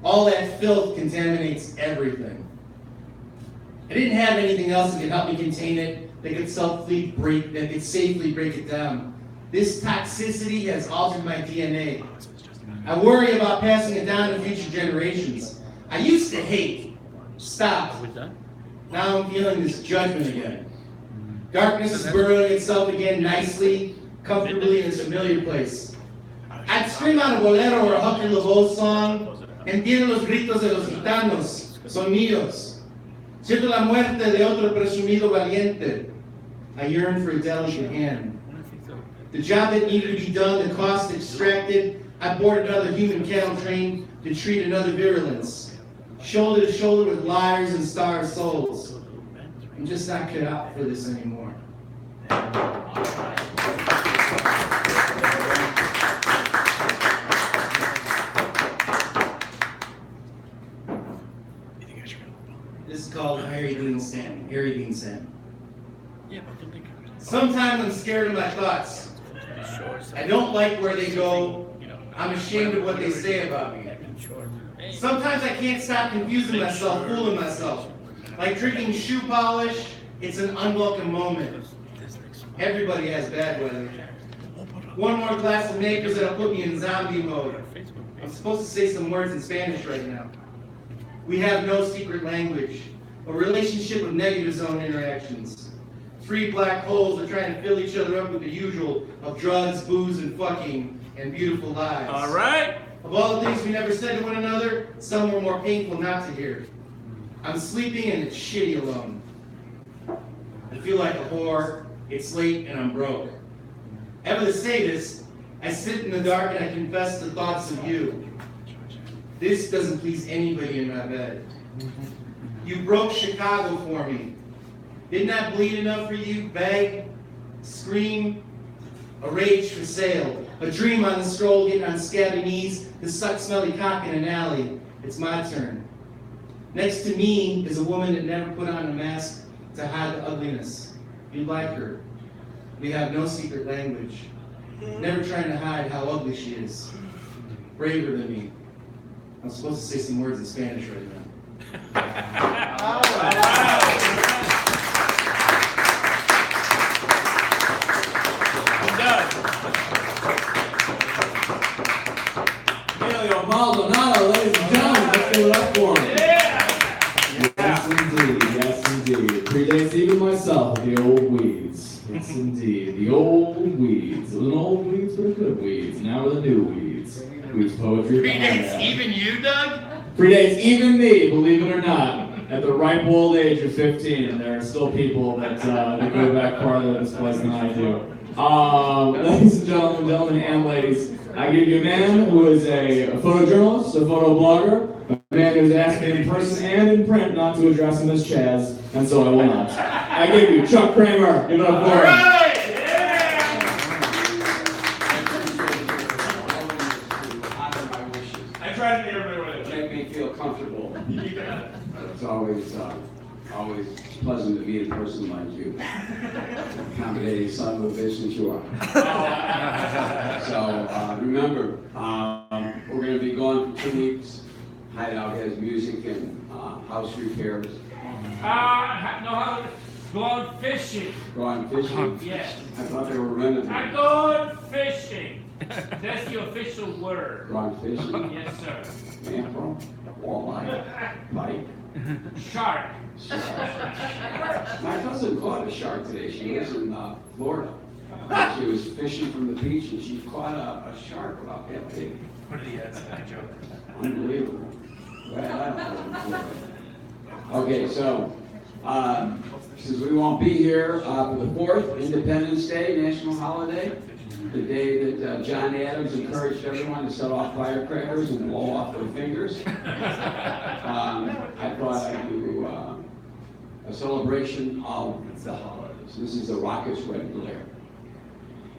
All that filth contaminates everything. I didn't have anything else that could help me contain it, that could safely break it down. This toxicity has altered my DNA. I worry about passing it down to future generations. I used to hate. Stop. Now I'm feeling this judgment again. Darkness is burrowing itself again nicely, comfortably in its familiar place. I'd scream out a bolero or a Huckleberry LeBeau song, entiendo los gritos de los gitanos, son míos. Siento la muerte de otro presumido valiente. I yearn for a delicate hand. The job that needed to be done, the cost extracted, I boarded another human cattle train to treat another virulence. Shoulder to shoulder with liars and starved souls. I'm just not cut out for this anymore. This is called Harry Dean Stanton. Sometimes I'm scared of my thoughts. I don't like where they go. I'm ashamed of what they say about me. Sometimes I can't stop confusing myself, fooling myself. Like drinking shoe polish, it's an unwelcome moment. Everybody has bad weather. One more glass of Nakers that'll put me in zombie mode. I'm supposed to say some words in Spanish right now. We have no secret language. A relationship of negative zone interactions. 3 black holes are trying to fill each other up with the usual of drugs, booze, and fucking, and beautiful lies. All right. Of all the things we never said to one another, some were more painful not to hear. I'm sleeping and it's shitty alone. I feel like a whore, it's late and I'm broke. Ever to say this, I sit in the dark and I confess the thoughts of you. This doesn't please anybody in my bed. You broke Chicago for me. Didn't I bleed enough for you? Beg, scream, a rage for sale. A dream on the stroll, getting on scabby knees, to suck smelly cock in an alley. It's my turn. Next to me is a woman that never put on a mask to hide the ugliness. You like her. We have no secret language. Never trying to hide how ugly she is. Braver than me. I'm supposed to say some words in Spanish right now. All right. Emilio Maldonado, ladies and gentlemen, let's give it up for him. Yes, indeed. Yes, indeed. Predates even myself with the old weeds. Yes, indeed. The old weeds. It was an old weeds, but a good weeds. Now we're the new weeds. Weeds poetry. Predates even you, Doug? Predates even me, believe it or not. At the ripe old age of 15, there are still people that go back farther to this place than I do. Ladies and gentlemen and ladies, I give you a man who is a photojournalist, a photo blogger, a man who's asked me in person and in print not to address him as Chaz, and so I will not. I give you Chuck Kramer. Give it up for him. I tried to get everybody with it. Make me feel comfortable. It's always pleasant to be in person like you. Accommodating son of a bitch that you are. So remember, we're going to be gone for 2 weeks. Hideout has music and house repairs. No, going fishing. Going fishing? Yes. I thought they were renting. I'm going fishing. That's the official word. Rock fishing? Yes, sir. Mackerel? Walleye? Pike? Shark. My cousin caught a shark today. She was in Florida. She was fishing from the beach and she caught a shark about that big. What did he add? Good joke. Unbelievable. Well, I don't know. Okay, so since we won't be here for the 4th, Independence Day, national holiday, the day that John Adams encouraged everyone to set off firecrackers and blow off their fingers, I thought I'd do a celebration of the holidays. This is the Rockets Red Glare.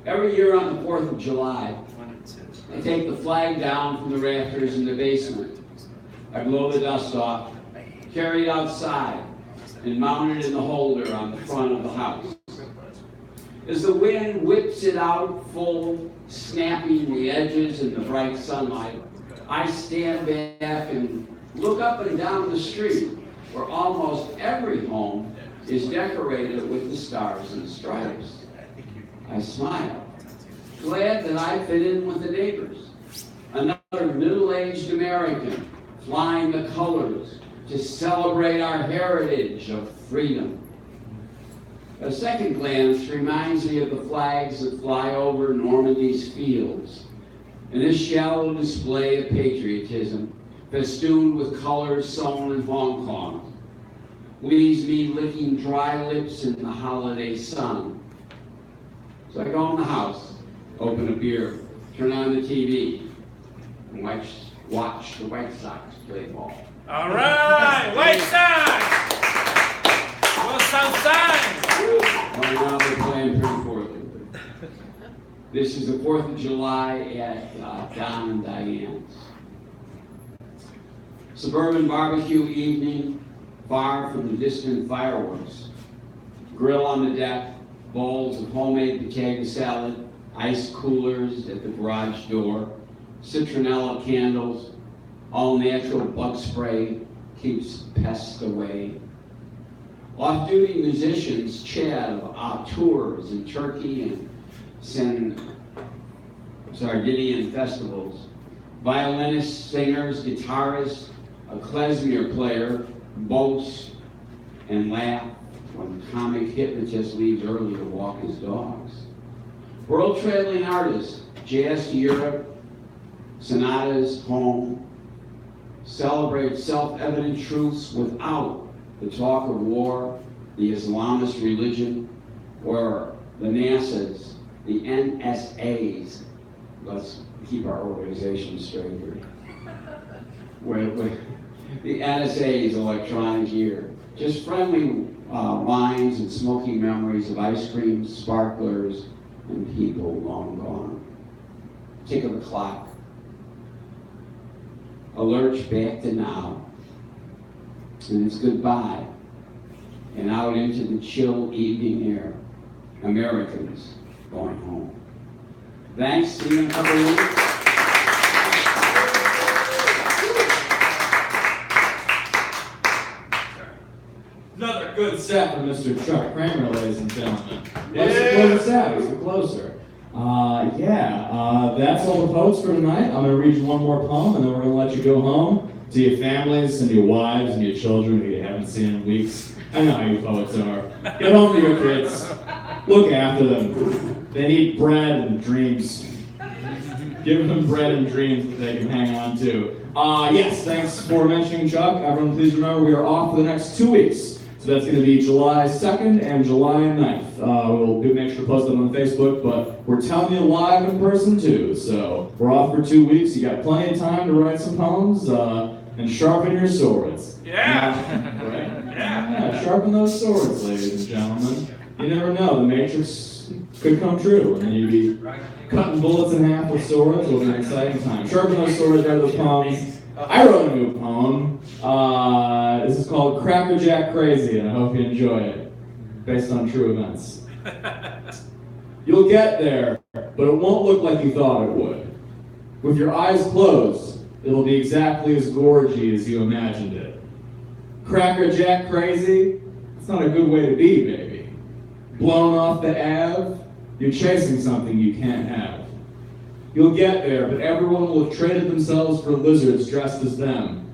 Every year on the 4th of July, I take the flag down from the rafters in the basement. I blow the dust off, carry it outside, and mount it in the holder on the front of the house. As the wind whips it out full, snapping the edges in the bright sunlight, I stand back and look up and down the street, where almost every home is decorated with the stars and stripes. I smile, glad that I fit in with the neighbors. Another middle-aged American flying the colors to celebrate our heritage of freedom. A second glance reminds me of the flags that fly over Normandy's fields, and this shallow display of patriotism, festooned with colors sewn in Hong Kong, leaves me licking dry lips in the holiday sun. So I go in the house, open a beer, turn on the TV, and watch the White Sox play ball. All right, White Sox! Well, Southside! Right now they're playing pretty poorly. This is the 4th of July at Don and Diane's. Suburban barbecue evening, far from the distant fireworks. Grill on the deck, bowls of homemade potato salad, ice coolers at the garage door, citronella candles, all natural bug spray keeps pests away. Off-duty musicians chat of tours in Turkey and Sardinian festivals. Violinists, singers, guitarists, a klezmer player boast and laugh when the comic hypnotist leaves early to walk his dogs. World-traveling artists jazz to Europe, sonatas home, celebrate self-evident truths without the talk of war, the Islamist religion, or the NASA's, the NSA's. Let's keep our organization straight here. The NSA's electronic year. Just friendly minds and smoky memories of ice cream, sparklers, and people long gone. Tick of the clock. A lurch back to now. And it's goodbye. And out into the chill evening air. Americans going home. Thanks. See you in a couple of weeks. Another good set from Mr. Chuck Kramer, ladies and gentlemen. What's the closer set? Who's the closer? That's all the poets for tonight. I'm going to read you one more poem, and then we're going to let you go home to your families and your wives and your children who you haven't seen in weeks. I know how you poets are. Get home to your kids. Look after them. They need bread and dreams. Give them bread and dreams that they can hang on to. Yes, thanks for mentioning Chuck. Everyone, please remember we are off for the next 2 weeks. So that's going to be July 2nd and July 9th. We'll make sure to post them on Facebook, but we're telling you live in person too. So we're off for 2 weeks. You got plenty of time to write some poems and sharpen your swords. Yeah! Right? Yeah, sharpen those swords, ladies and gentlemen. You never know, the Matrix could come true, and then you'd be cutting bullets in half with swords. It'll be an exciting time. Sharpen those swords, write those poems. I wrote a new poem. This is called Cracker Jack Crazy, and I hope you enjoy it. Based on true events. You'll get there, but it won't look like you thought it would. With your eyes closed, it'll be exactly as gorgy as you imagined it. Cracker Jack Crazy? It's not a good way to be, baby. Blown off the Ave? You're chasing something you can't have. You'll get there, but everyone will have traded themselves for lizards dressed as them.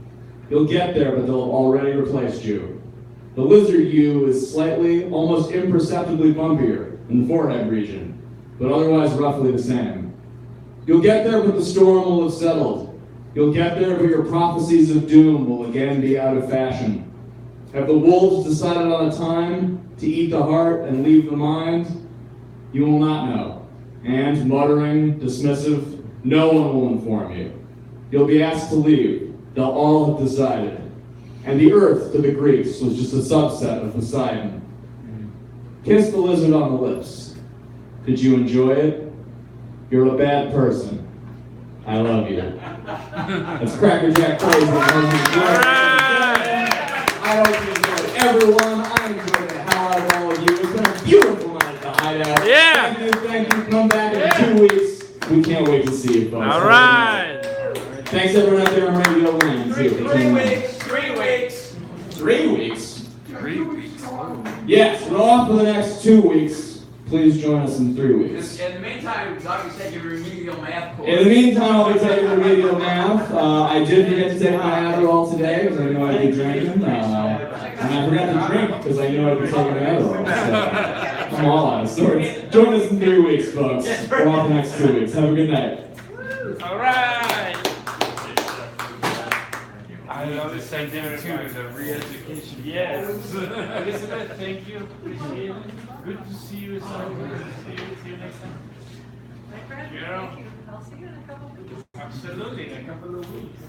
You'll get there, but they'll have already replaced you. The lizard you is slightly, almost imperceptibly bumpier in the forehead region, but otherwise roughly the same. You'll get there, but the storm will have settled. You'll get there, but your prophecies of doom will again be out of fashion. Have the wolves decided on a time to eat the heart and leave the mind? You will not know. And, muttering, dismissive, no one will inform you. You'll be asked to leave. They'll all have decided. And the earth, to the Greeks, was just a subset of Poseidon. Kiss the lizard on the lips. Did you enjoy it? You're a bad person. I love you. That's Cracker Jack Crazy. I hope you enjoyed it. Everyone, I enjoyed it. How are all of you? It's been a beautiful night at the Hideout. Yeah. Thank you. Come back in 2 weeks. We can't wait to see you, folks. All right. Thanks everyone out there on Radio Land, too. 3 weeks. 3 weeks. 3 weeks? Yes, we're off for the next 2 weeks. Please join us in 3 weeks. In the meantime, Doug is taking a remedial math course. In the meantime, I'll be taking remedial math. I did forget to take my Adderall today because I knew I'd be drinking. And I forgot to drink because I knew I'd be taking an Adderall. So I'm all out of sorts. Join us in 3 weeks, folks. We're off the next 2 weeks. Have a good night. All right. I love this idea too, the re-education. Yes. Elizabeth, thank you. Appreciate it. Good to see you. See you next time. My friend, thank you. I'll see you in a couple of weeks. Absolutely, in a couple of weeks.